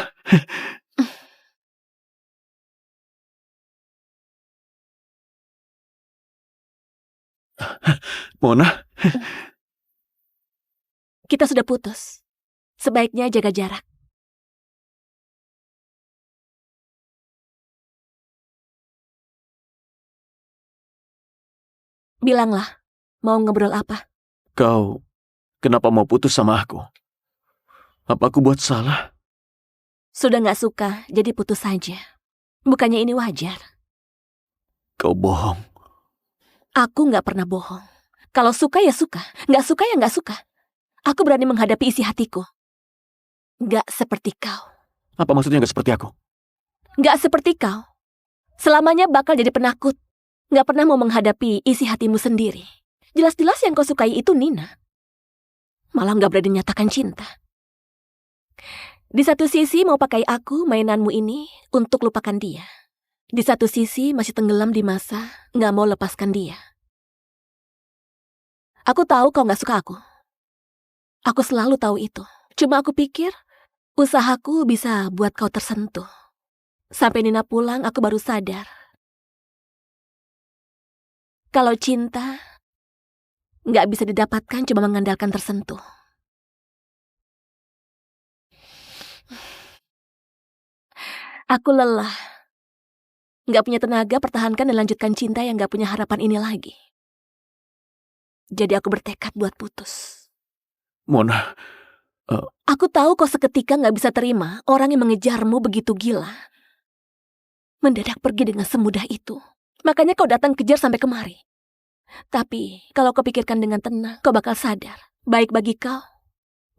Mona? Kita sudah putus. Sebaiknya jaga jarak. Bilanglah, mau ngobrol apa? Kau kenapa mau putus sama aku? Apa aku buat salah? Sudah nggak suka, jadi putus saja. Bukannya ini wajar. Kau bohong. Aku nggak pernah bohong. Kalau suka ya suka, nggak suka ya nggak suka. Aku berani menghadapi isi hatiku. Nggak seperti kau. Apa maksudnya nggak seperti aku? Nggak seperti kau. Selamanya bakal jadi penakut. Nggak pernah mau menghadapi isi hatimu sendiri. Jelas-jelas yang kau sukai itu Nina. Malah nggak berani nyatakan cinta. Di satu sisi mau pakai aku, mainanmu ini, untuk lupakan dia. Di satu sisi masih tenggelam di masa nggak mau lepaskan dia. Aku tahu kau nggak suka aku. Aku selalu tahu itu. Cuma aku pikir usahaku bisa buat kau tersentuh. Sampai Nina pulang, aku baru sadar. Kalau cinta nggak bisa didapatkan cuma mengandalkan tersentuh. Aku lelah. Nggak punya tenaga pertahankan dan lanjutkan cinta yang nggak punya harapan ini lagi. Jadi aku bertekad buat putus. Mona, Aku tahu kau seketika nggak bisa terima orang yang mengejarmu begitu gila. Mendadak pergi dengan semudah itu. Makanya kau datang kejar sampai kemari. Tapi kalau kau pikirkan dengan tenang, kau bakal sadar. Baik bagi kau,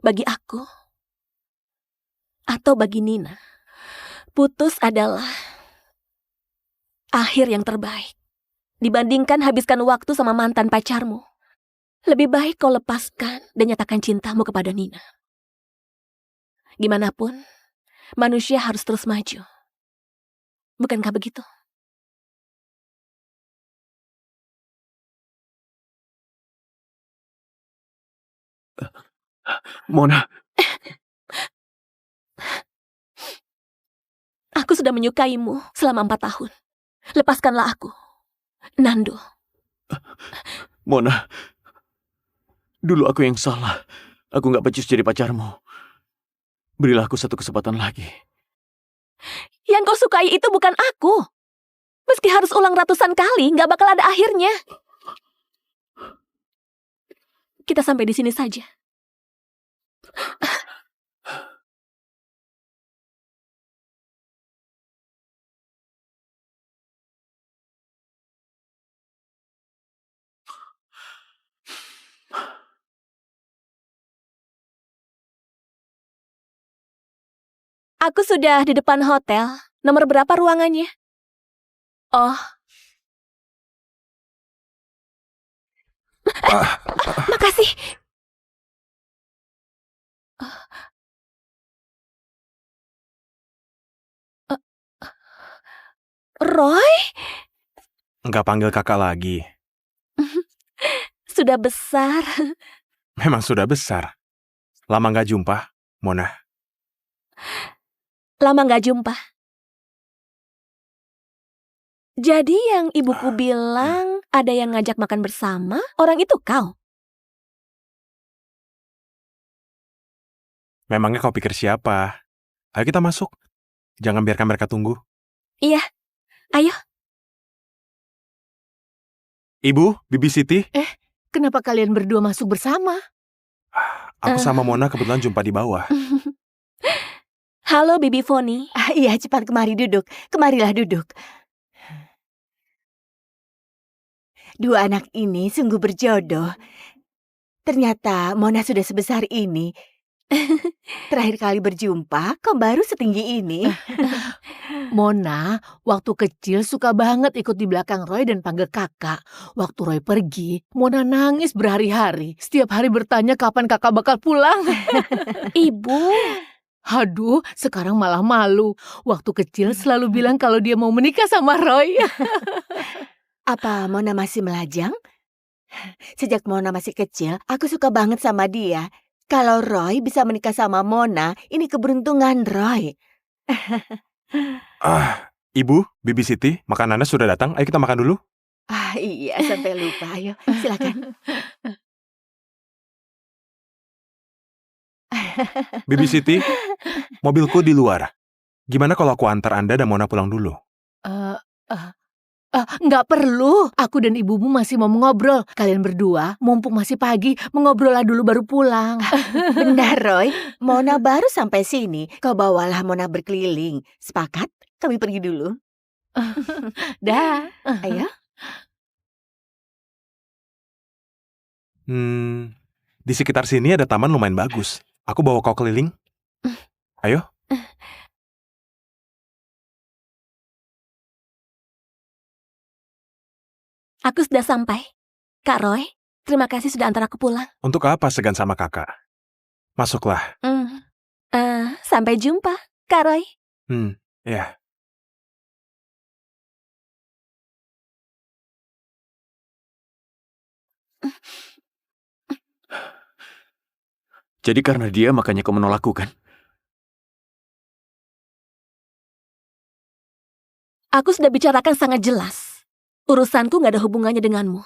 bagi aku, atau bagi Nina. Putus adalah akhir yang terbaik. Dibandingkan habiskan waktu sama mantan pacarmu. Lebih baik kau lepaskan dan nyatakan cintamu kepada Nina. Gimana pun, manusia harus terus maju. Bukankah begitu? Mona. Aku sudah menyukaimu selama 4 tahun. Lepaskanlah aku. Nando. Mona. Dulu aku yang salah. Aku gak becus jadi pacarmu. Berilah aku satu kesempatan lagi. Yang kau sukai itu bukan aku. Meski harus ulang ratusan kali, gak bakal ada akhirnya. Kita sampai di sini saja. Aku sudah di depan hotel. Nomor berapa ruangannya? Oh. Makasih. Roy? Nggak panggil kakak lagi. Sudah besar. Memang sudah besar. Lama nggak jumpa, Mona. Lama nggak jumpa. Jadi yang ibuku bilang ada yang ngajak makan bersama, orang itu kau? Memangnya kau pikir siapa? Ayo kita masuk. Jangan biarkan mereka tunggu. Iya, ayo. Ibu, Bibi Siti. Kenapa kalian berdua masuk bersama? Aku sama Mona kebetulan jumpa di bawah. Halo Bibi Foni. Iya, cepat kemari duduk. Kemarilah duduk. Dua anak ini sungguh berjodoh. Ternyata Mona sudah sebesar ini. Terakhir kali berjumpa, kau baru setinggi ini. Mona, waktu kecil suka banget ikut di belakang Roy dan panggil kakak. Waktu Roy pergi, Mona nangis berhari-hari. Setiap hari bertanya kapan kakak bakal pulang. Ibu. Aduh, sekarang malah malu. Waktu kecil selalu bilang kalau dia mau menikah sama Roy. Apa Mona masih melajang? Sejak Mona masih kecil, aku suka banget sama dia. Kalau Roy bisa menikah sama Mona, ini keberuntungan Roy. Ibu, Bibi Siti, makanannya sudah datang. Ayo kita makan dulu. Iya, sampai lupa. Ayo, silakan. Bibi Siti, mobilku di luar. Gimana kalau aku antar Anda dan Mona pulang dulu? Nggak perlu. Aku dan ibumu masih mau ngobrol. Kalian berdua, mumpung masih pagi, mengobrol dulu baru pulang. Benar, Roy. Mona baru sampai sini. Kau bawalah Mona berkeliling. Sepakat? Kami pergi dulu. Dah. Ayo. Di sekitar sini ada taman lumayan bagus. Aku bawa kau keliling. Ayo. Aku sudah sampai. Kak Roy, terima kasih sudah antar aku pulang. Untuk apa segan sama kakak? Masuklah. Sampai jumpa, Kak Roy. Ya. Jadi karena dia makanya kau menolakku kan? Aku sudah bicarakan sangat jelas. Urusanku nggak ada hubungannya denganmu.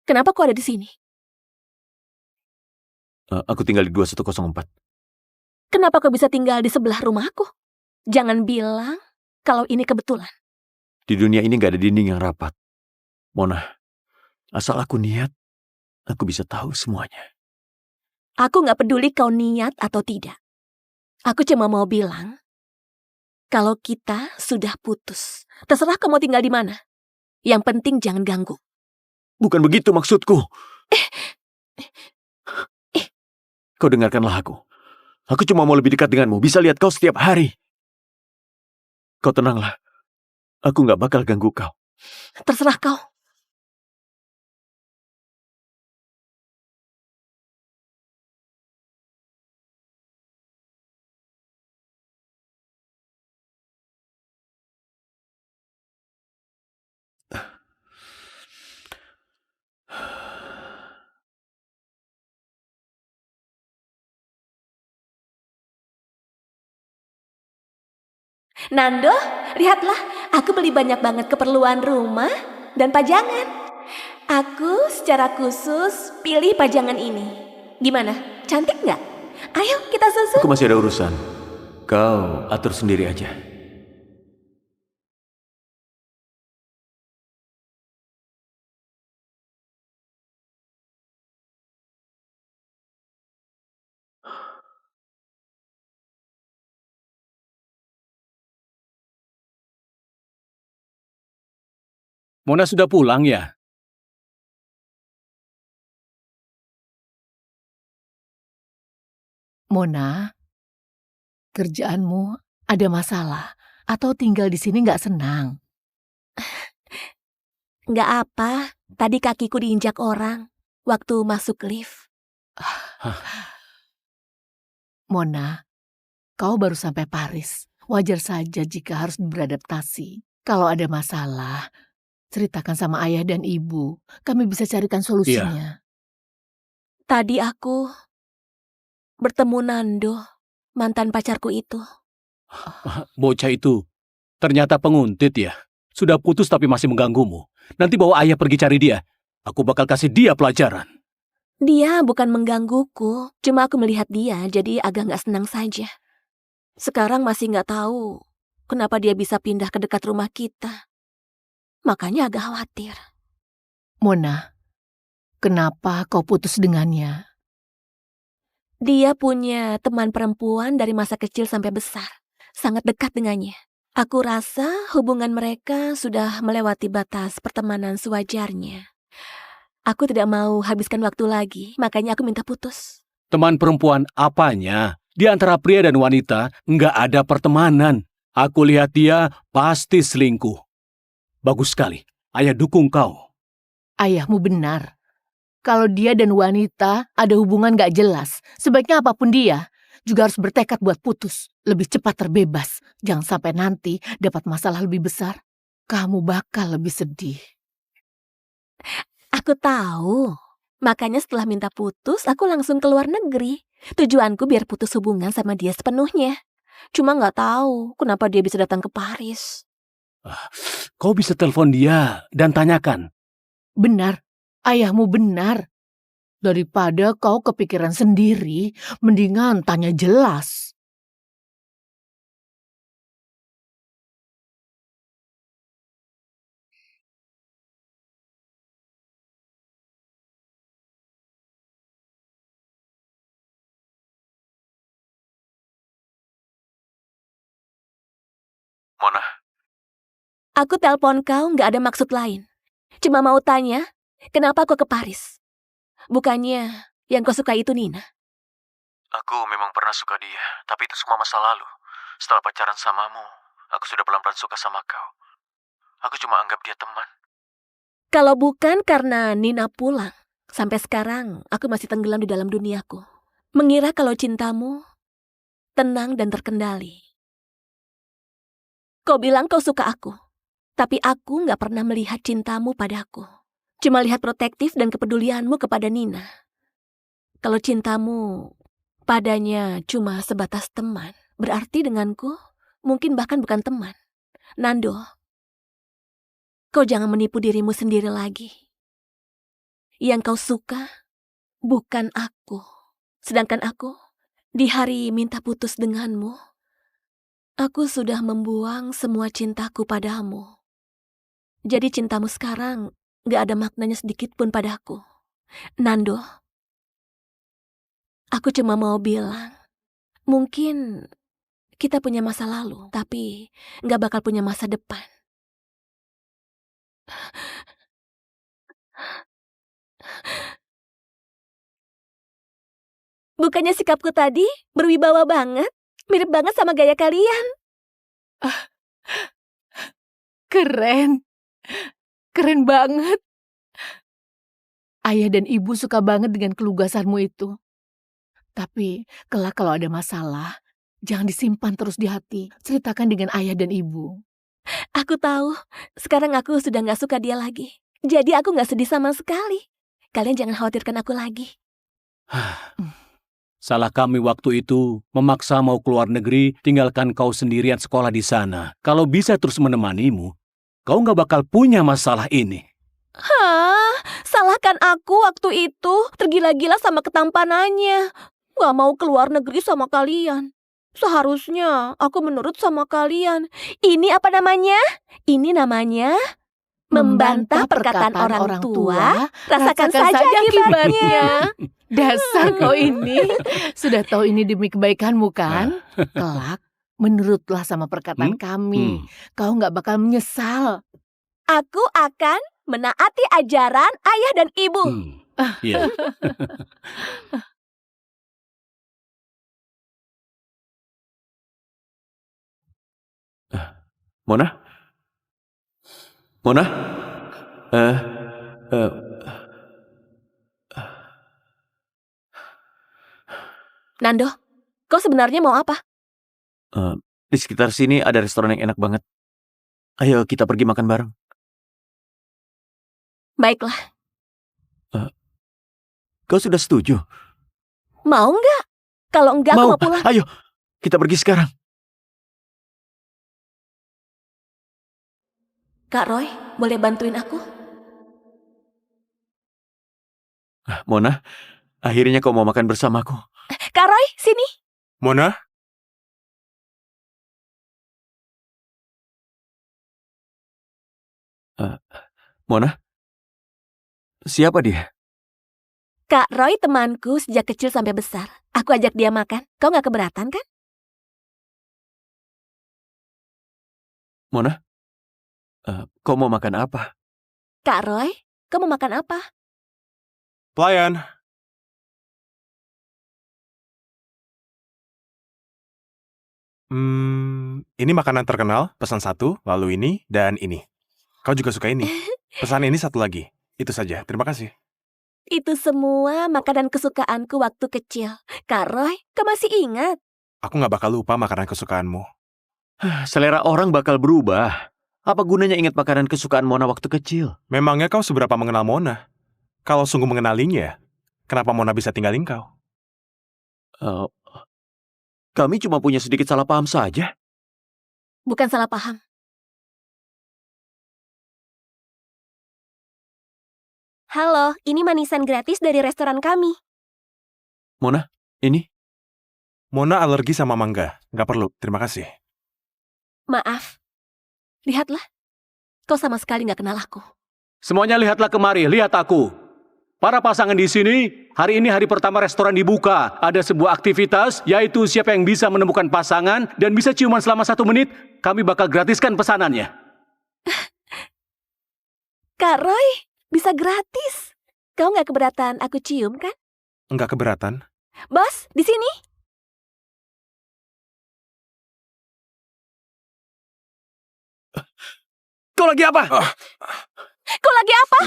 Kenapa kau ada di sini? Aku tinggal di 2104. Kenapa kau bisa tinggal di sebelah rumahku? Jangan bilang kalau ini kebetulan. Di dunia ini nggak ada dinding yang rapat. Mona, asal aku niat, aku bisa tahu semuanya. Aku nggak peduli kau niat atau tidak. Aku cuma mau bilang, kalau kita sudah putus, terserah kau mau tinggal di mana. Yang penting jangan ganggu. Bukan begitu maksudku. Kau dengarkanlah aku. Aku cuma mau lebih dekat denganmu. Bisa lihat kau setiap hari. Kau tenanglah. Aku nggak bakal ganggu kau. Terserah kau. Nando, lihatlah, aku beli banyak banget keperluan rumah dan pajangan. Aku secara khusus pilih pajangan ini. Gimana? Cantik nggak? Ayo kita susun. Aku masih ada urusan. Kau atur sendiri aja. Mona sudah pulang ya? Mona, Kerjaanmu ada masalah atau tinggal di sini nggak senang? Nggak apa, tadi kakiku diinjak orang waktu masuk lift. Mona, kau baru sampai Paris. Wajar saja jika harus beradaptasi. Kalau ada masalah, ceritakan sama ayah dan ibu. Kami bisa carikan solusinya. Tadi aku bertemu Nando, mantan pacarku itu. Bocah itu ternyata penguntit ya. Sudah putus tapi masih mengganggumu. Nanti bawa ayah pergi cari dia. Aku bakal kasih dia pelajaran. Dia bukan menggangguku, cuma aku melihat dia jadi agak nggak senang saja. Sekarang masih nggak tahu kenapa dia bisa pindah ke dekat rumah kita. Makanya agak khawatir. Mona, kenapa kau putus dengannya? Dia punya teman perempuan dari masa kecil sampai besar. Sangat dekat dengannya. Aku rasa hubungan mereka sudah melewati batas pertemanan sewajarnya. Aku tidak mau habiskan waktu lagi, makanya aku minta putus. Teman perempuan apanya? Di antara pria dan wanita nggak ada pertemanan. Aku lihat dia pasti selingkuh. Bagus sekali. Ayah dukung kau. Ayahmu benar. Kalau dia dan wanita ada hubungan gak jelas, sebaiknya apapun dia juga harus bertekad buat putus. Lebih cepat terbebas. Jangan sampai nanti dapat masalah lebih besar. Kamu bakal lebih sedih. Aku tahu. Makanya setelah minta putus, aku langsung ke luar negeri. Tujuanku biar putus hubungan sama dia sepenuhnya. Cuma nggak tahu kenapa dia bisa datang ke Paris. Kau bisa telepon dia dan tanyakan. Benar, ayahmu benar. Daripada kau kepikiran sendiri, mendingan tanya jelas. Mona, Aku telepon kau nggak ada maksud lain. Cuma mau tanya, kenapa kau ke Paris? Bukannya yang kau suka itu Nina? aku memang pernah suka dia, tapi itu semua masa lalu. Setelah pacaran samamu, aku sudah pelan-pelan suka sama kau. Aku cuma anggap dia teman. Kalau bukan karena Nina pulang, sampai sekarang aku masih tenggelam di dalam duniaku. Mengira kalau cintamu tenang dan terkendali. Kau bilang kau suka aku, tapi aku nggak pernah melihat cintamu padaku. Cuma lihat protektif dan kepedulianmu kepada Nina. Kalau cintamu padanya cuma sebatas teman, berarti denganku mungkin bahkan bukan teman. Nando, kau jangan menipu dirimu sendiri lagi. Yang kau suka bukan aku. Sedangkan aku, di hari minta putus denganmu, aku sudah membuang semua cintaku padamu. Jadi cintamu sekarang gak ada maknanya sedikit pun padaku. Nando, aku cuma mau bilang, mungkin kita punya masa lalu, tapi gak bakal punya masa depan. Bukannya sikapku tadi berwibawa banget, mirip banget sama gaya kalian. Keren. Keren banget. Ayah dan ibu suka banget dengan kelugasanmu itu. Tapi kelak kalau ada masalah, jangan disimpan terus di hati. Ceritakan dengan ayah dan ibu. Aku tahu, sekarang aku sudah gak suka dia lagi. Jadi aku gak sedih sama sekali. Kalian jangan khawatirkan aku lagi. Salah kami waktu itu memaksa mau keluar negeri, tinggalkan kau sendirian sekolah di sana. Kalau bisa terus menemanimu, kau nggak bakal punya masalah ini. Hah? Salahkan aku waktu itu tergila-gila sama ketampanannya. Gak mau keluar negeri sama kalian. Seharusnya aku menurut sama kalian. Ini apa namanya? Ini namanya membantah perkataan orang tua. Rasakan saja akibatnya. Dasar kau ini. Sudah tahu ini demi kebaikanmu kan? Kelak, menurutlah sama perkataan kami. Kau nggak bakal menyesal. Aku akan menaati ajaran ayah dan ibu. Iya. Mona? Mona? Eh, eh, Nando, kau sebenarnya mau apa? di sekitar sini ada restoran yang enak banget. Ayo kita pergi makan bareng. Baiklah, Kau sudah setuju? mau nggak? Kalau enggak, aku mau pulang. Ayo, kita pergi sekarang. Kak Roy, boleh bantuin aku? Mona, akhirnya kau mau makan bersamaku. Kak Roy, sini. Mona? Mona? Siapa dia? Kak Roy temanku sejak kecil sampai besar. Aku ajak dia makan. Kau nggak keberatan kan? Mona? Kau mau makan apa? Kak Roy, kau mau makan apa? Pelayan. Ini makanan terkenal, pesan satu, lalu ini, dan ini. Kau juga suka ini. Pesan ini satu lagi. Itu saja, terima kasih. Itu semua makanan kesukaanku waktu kecil. Kak Roy, kau masih ingat? Aku nggak bakal lupa makanan kesukaanmu. Selera orang bakal berubah. Apa gunanya ingat makanan kesukaan Mona waktu kecil? Memangnya kau seberapa mengenal Mona? Kalau sungguh mengenalinya, kenapa Mona bisa tinggalin kau? Kami cuma punya sedikit salah paham saja. Bukan salah paham. Halo, ini manisan gratis dari restoran kami. Mona, ini? Mona alergi sama mangga. Nggak perlu, terima kasih. Maaf. Lihatlah. Kau sama sekali nggak kenal aku. Semuanya lihatlah kemari, lihat aku. Para pasangan di sini, hari ini hari pertama restoran dibuka. Ada sebuah aktivitas, yaitu siapa yang bisa menemukan pasangan dan bisa ciuman selama 1 menit, kami bakal gratiskan pesanannya. Kak Roy, bisa gratis. Kau nggak keberatan aku cium kan? Nggak keberatan? Bos, di sini. Kau lagi apa? Kau lagi apa?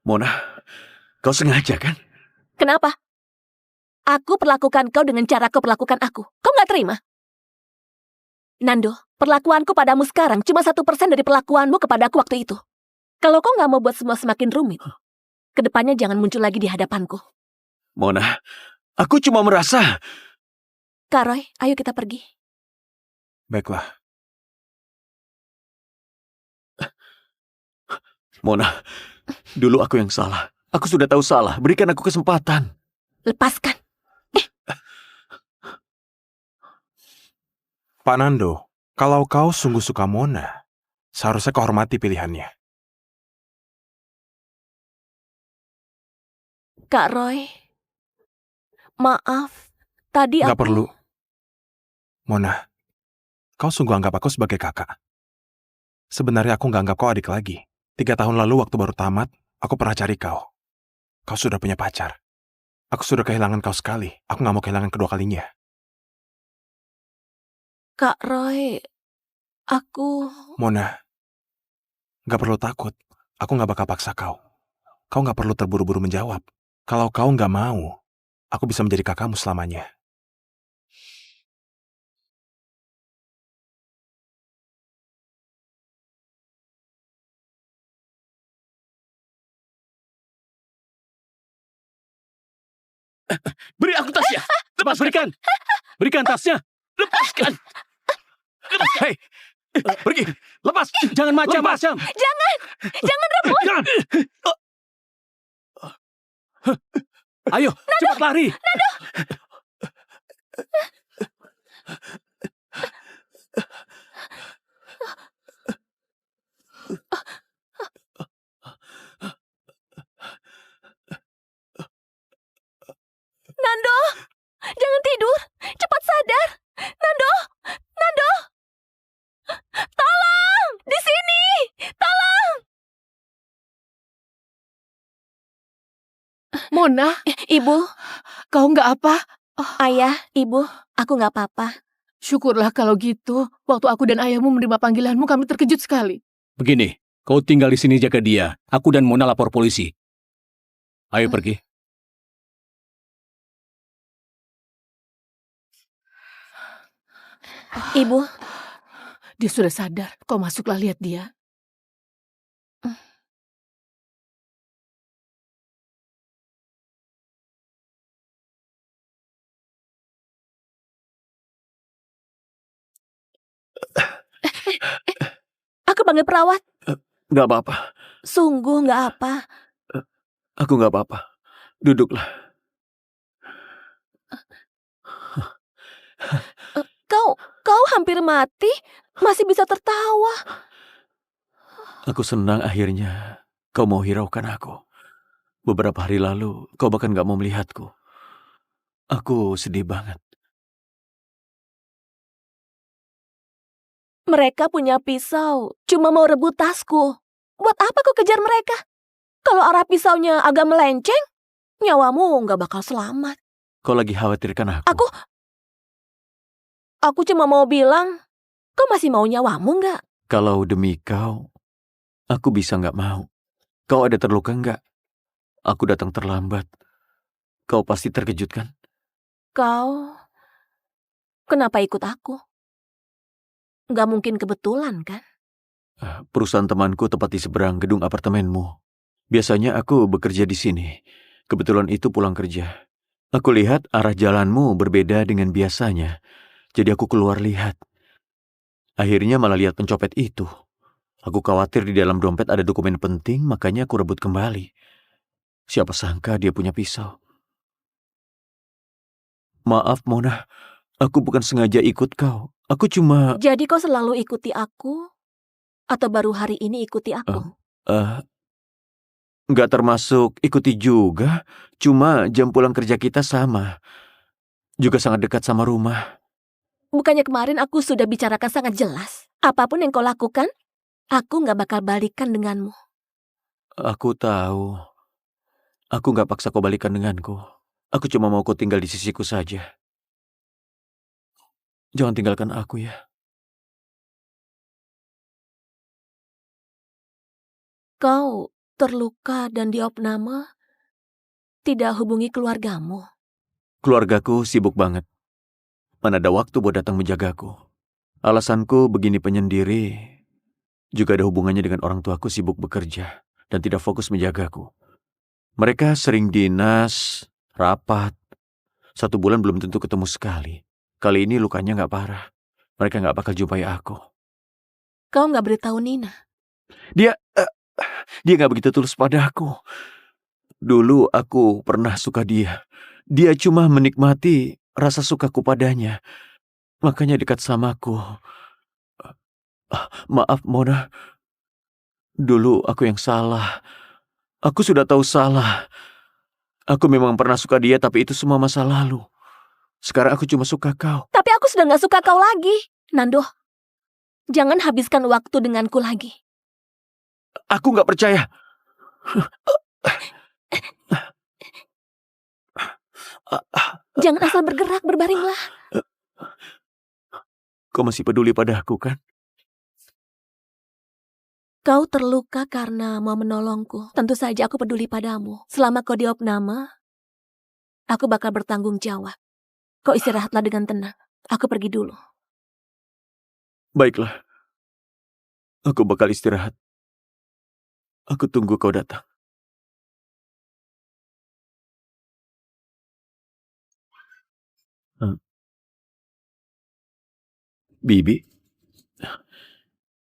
Mona, kau sengaja kan? Kenapa? Aku perlakukan kau dengan cara kau perlakukan aku. Kau nggak terima? Nando, perlakuanku padamu sekarang cuma 1% dari perlakuanmu kepada aku waktu itu. Kalau kau nggak mau buat semua semakin rumit, kedepannya jangan muncul lagi di hadapanku. Mona, aku cuma merasa... Kak Roy, ayo kita pergi. Baiklah. Mona, dulu aku yang salah. Aku sudah tahu salah. Berikan aku kesempatan. Lepaskan. Pak Nando, kalau kau sungguh suka Mona, seharusnya kau hormati pilihannya. Kak Roy, maaf. Tadi Nggak aku... perlu. Mona, kau sungguh anggap aku sebagai kakak. Sebenarnya aku nggak anggap kau adik lagi. 3 tahun lalu waktu baru tamat, aku pernah cari kau. Kau sudah punya pacar. Aku sudah kehilangan kau sekali. Aku nggak mau kehilangan kedua kalinya. Kak Roy, aku... Mona, nggak perlu takut. Aku nggak bakal paksa kau. Kau nggak perlu terburu-buru menjawab. Kalau kau nggak mau, aku bisa menjadi kakakmu selamanya. Beri aku tasnya. Cepat berikan. Berikan tasnya. Lepaskan. Hei, pergi. Lepas. Jangan macam-macam. Jangan! Jangan rebut! Jangan. Ayo, cepat lari. Nando! Jangan tidur! Cepat sadar! Nando! Nando! Tolong! Di sini! Tolong! Mona, Ibu, kau nggak apa? Ayah, ibu, aku nggak apa-apa. Syukurlah kalau gitu. Waktu aku dan ayahmu menerima panggilanmu, kami terkejut sekali. Begini, kau tinggal di sini jaga dia. Aku dan Mona lapor polisi. Ayo pergi. Ibu, Dia sudah sadar. Kau masuklah lihat dia. aku panggil perawat. Nggak apa-apa. Sungguh nggak apa. Aku nggak apa-apa. Duduklah. Kau hampir mati, masih bisa tertawa. Aku senang akhirnya kau mau hiraukan aku. Beberapa hari lalu, kau bahkan nggak mau melihatku. Aku sedih banget. Mereka punya pisau, cuma mau rebut tasku. Buat apa kau kejar mereka? Kalau arah pisaunya agak melenceng, nyawamu nggak bakal selamat. Kau lagi khawatirkan aku. Aku cuma mau bilang, kau masih mau nyawamu nggak? Kalau demi kau, aku bisa nggak mau. Kau ada terluka nggak? Aku datang terlambat. Kau pasti terkejut kan? Kau, kenapa ikut aku? Nggak mungkin kebetulan kan? Perusahaan temanku tepat di seberang gedung apartemenmu. Biasanya aku bekerja di sini. Kebetulan itu pulang kerja. Aku lihat arah jalanmu berbeda dengan biasanya. Jadi aku keluar lihat. Akhirnya malah lihat pencopet itu. Aku khawatir di dalam dompet ada dokumen penting, makanya aku rebut kembali. Siapa sangka dia punya pisau. Maaf, Mona. Aku bukan sengaja ikut kau. Aku cuma... Jadi kau selalu ikuti aku? Atau baru hari ini ikuti aku? Nggak termasuk ikuti juga. Cuma jam pulang kerja kita sama. Juga sangat dekat sama rumah. Bukannya kemarin aku sudah bicarakan sangat jelas. Apapun yang kau lakukan, aku nggak bakal balikan denganmu. Aku tahu. Aku nggak paksa kau balikan denganku. Aku cuma mau kau tinggal di sisiku saja. Jangan tinggalkan aku ya. Kau terluka dan diopname, tidak hubungi keluargamu. Keluargaku sibuk banget. Mana ada waktu buat datang menjagaku. Alasanku begini penyendiri juga ada hubungannya dengan orang tuaku sibuk bekerja dan tidak fokus menjagaku. Mereka sering dinas, rapat. 1 bulan belum tentu ketemu sekali. Kali ini lukanya nggak parah. Mereka nggak bakal jumpai aku. Kau nggak beritahu Nina. Dia nggak begitu tulus padaku. Dulu aku pernah suka dia. Dia cuma menikmati rasa sukaku padanya. Makanya dekat samaku. Maaf, Mona. Dulu aku yang salah. Aku sudah tahu salah. Aku memang pernah suka dia, tapi itu semua masa lalu. Sekarang aku cuma suka kau. Tapi aku sudah nggak suka kau lagi. Nando, jangan habiskan waktu denganku lagi. Aku nggak percaya. Jangan asal bergerak, berbaringlah. Kau masih peduli padaku, kan? Kau terluka karena mau menolongku. Tentu saja aku peduli padamu. Selama kau diopname, aku bakal bertanggung jawab. Kau istirahatlah dengan tenang. Aku pergi dulu. Baiklah. Aku bakal istirahat. Aku tunggu kau datang. Bibi?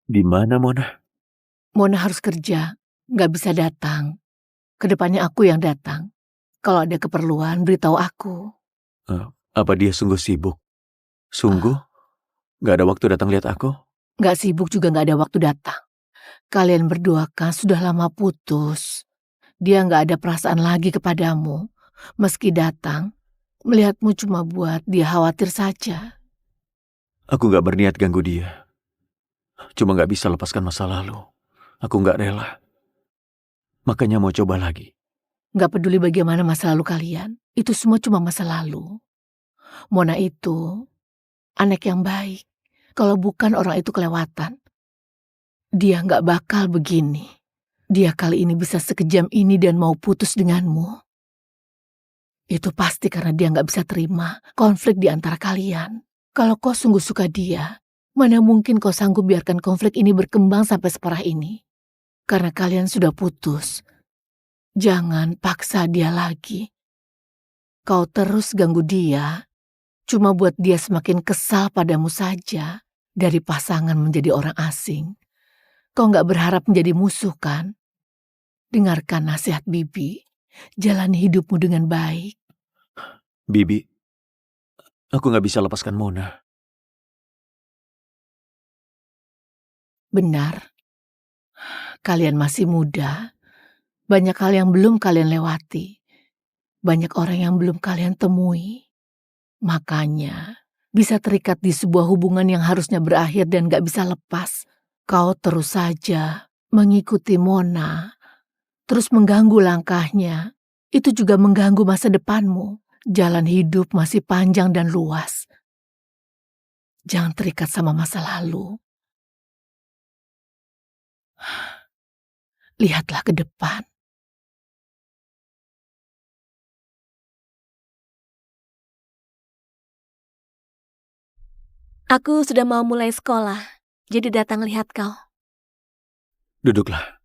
Di mana, Mona? Mona harus kerja, nggak bisa datang. Kedepannya aku yang datang. Kalau ada keperluan, beritahu aku. Apa dia sungguh sibuk? Sungguh? Gak ada waktu datang lihat aku? Nggak sibuk juga nggak ada waktu datang. Kalian berdua kan sudah lama putus. Dia nggak ada perasaan lagi kepadamu. Meski datang, melihatmu cuma buat dia khawatir saja. Aku gak berniat ganggu dia. Cuma gak bisa lepaskan masa lalu. Aku gak rela. Makanya mau coba lagi. Nggak peduli bagaimana masa lalu kalian. Itu semua cuma masa lalu. Mona itu anak yang baik. Kalau bukan orang itu kelewatan, dia nggak bakal begini. Dia kali ini bisa sekejam ini dan mau putus denganmu. Itu pasti karena dia nggak bisa terima konflik di antara kalian. Kalau kau sungguh suka dia, mana mungkin kau sanggup biarkan konflik ini berkembang sampai separah ini? Karena kalian sudah putus. Jangan paksa dia lagi. Kau terus ganggu dia, cuma buat dia semakin kesal padamu saja. Dari pasangan menjadi orang asing. Kau nggak berharap menjadi musuh kan? Dengarkan nasihat Bibi. Jalani hidupmu dengan baik. Bibi, aku nggak bisa lepaskan Mona. Benar. Kalian masih muda. Banyak hal yang belum kalian lewati. Banyak orang yang belum kalian temui. Makanya bisa terikat di sebuah hubungan yang harusnya berakhir dan gak bisa lepas. Kau terus saja mengikuti Mona. Terus mengganggu langkahnya. Itu juga mengganggu masa depanmu. Jalan hidup masih panjang dan luas. Jangan terikat sama masa lalu. Lihatlah ke depan. Aku sudah mau mulai sekolah, jadi datang lihat kau. Duduklah.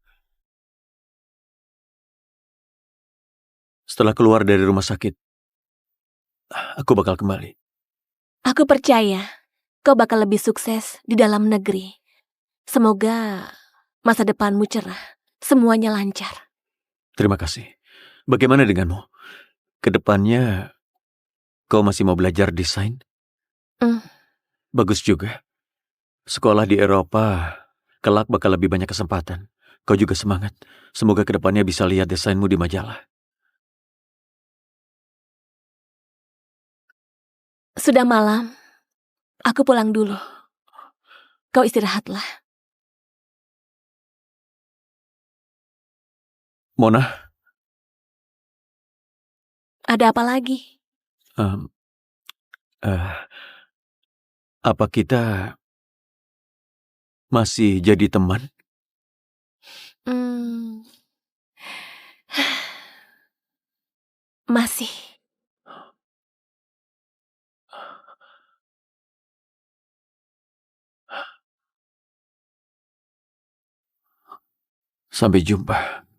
Setelah keluar dari rumah sakit, aku bakal kembali. Aku percaya kau bakal lebih sukses di dalam negeri. Semoga masa depanmu cerah, semuanya lancar. Terima kasih. Bagaimana denganmu? Kedepannya, kau masih mau belajar desain? Bagus juga. Sekolah di Eropa, kelak bakal lebih banyak kesempatan. Kau juga semangat. Semoga kedepannya bisa lihat desainmu di majalah. Sudah malam, aku pulang dulu. Kau istirahatlah. Mona, Ada apa lagi? apa kita masih jadi teman? Masih. Sampai jumpa.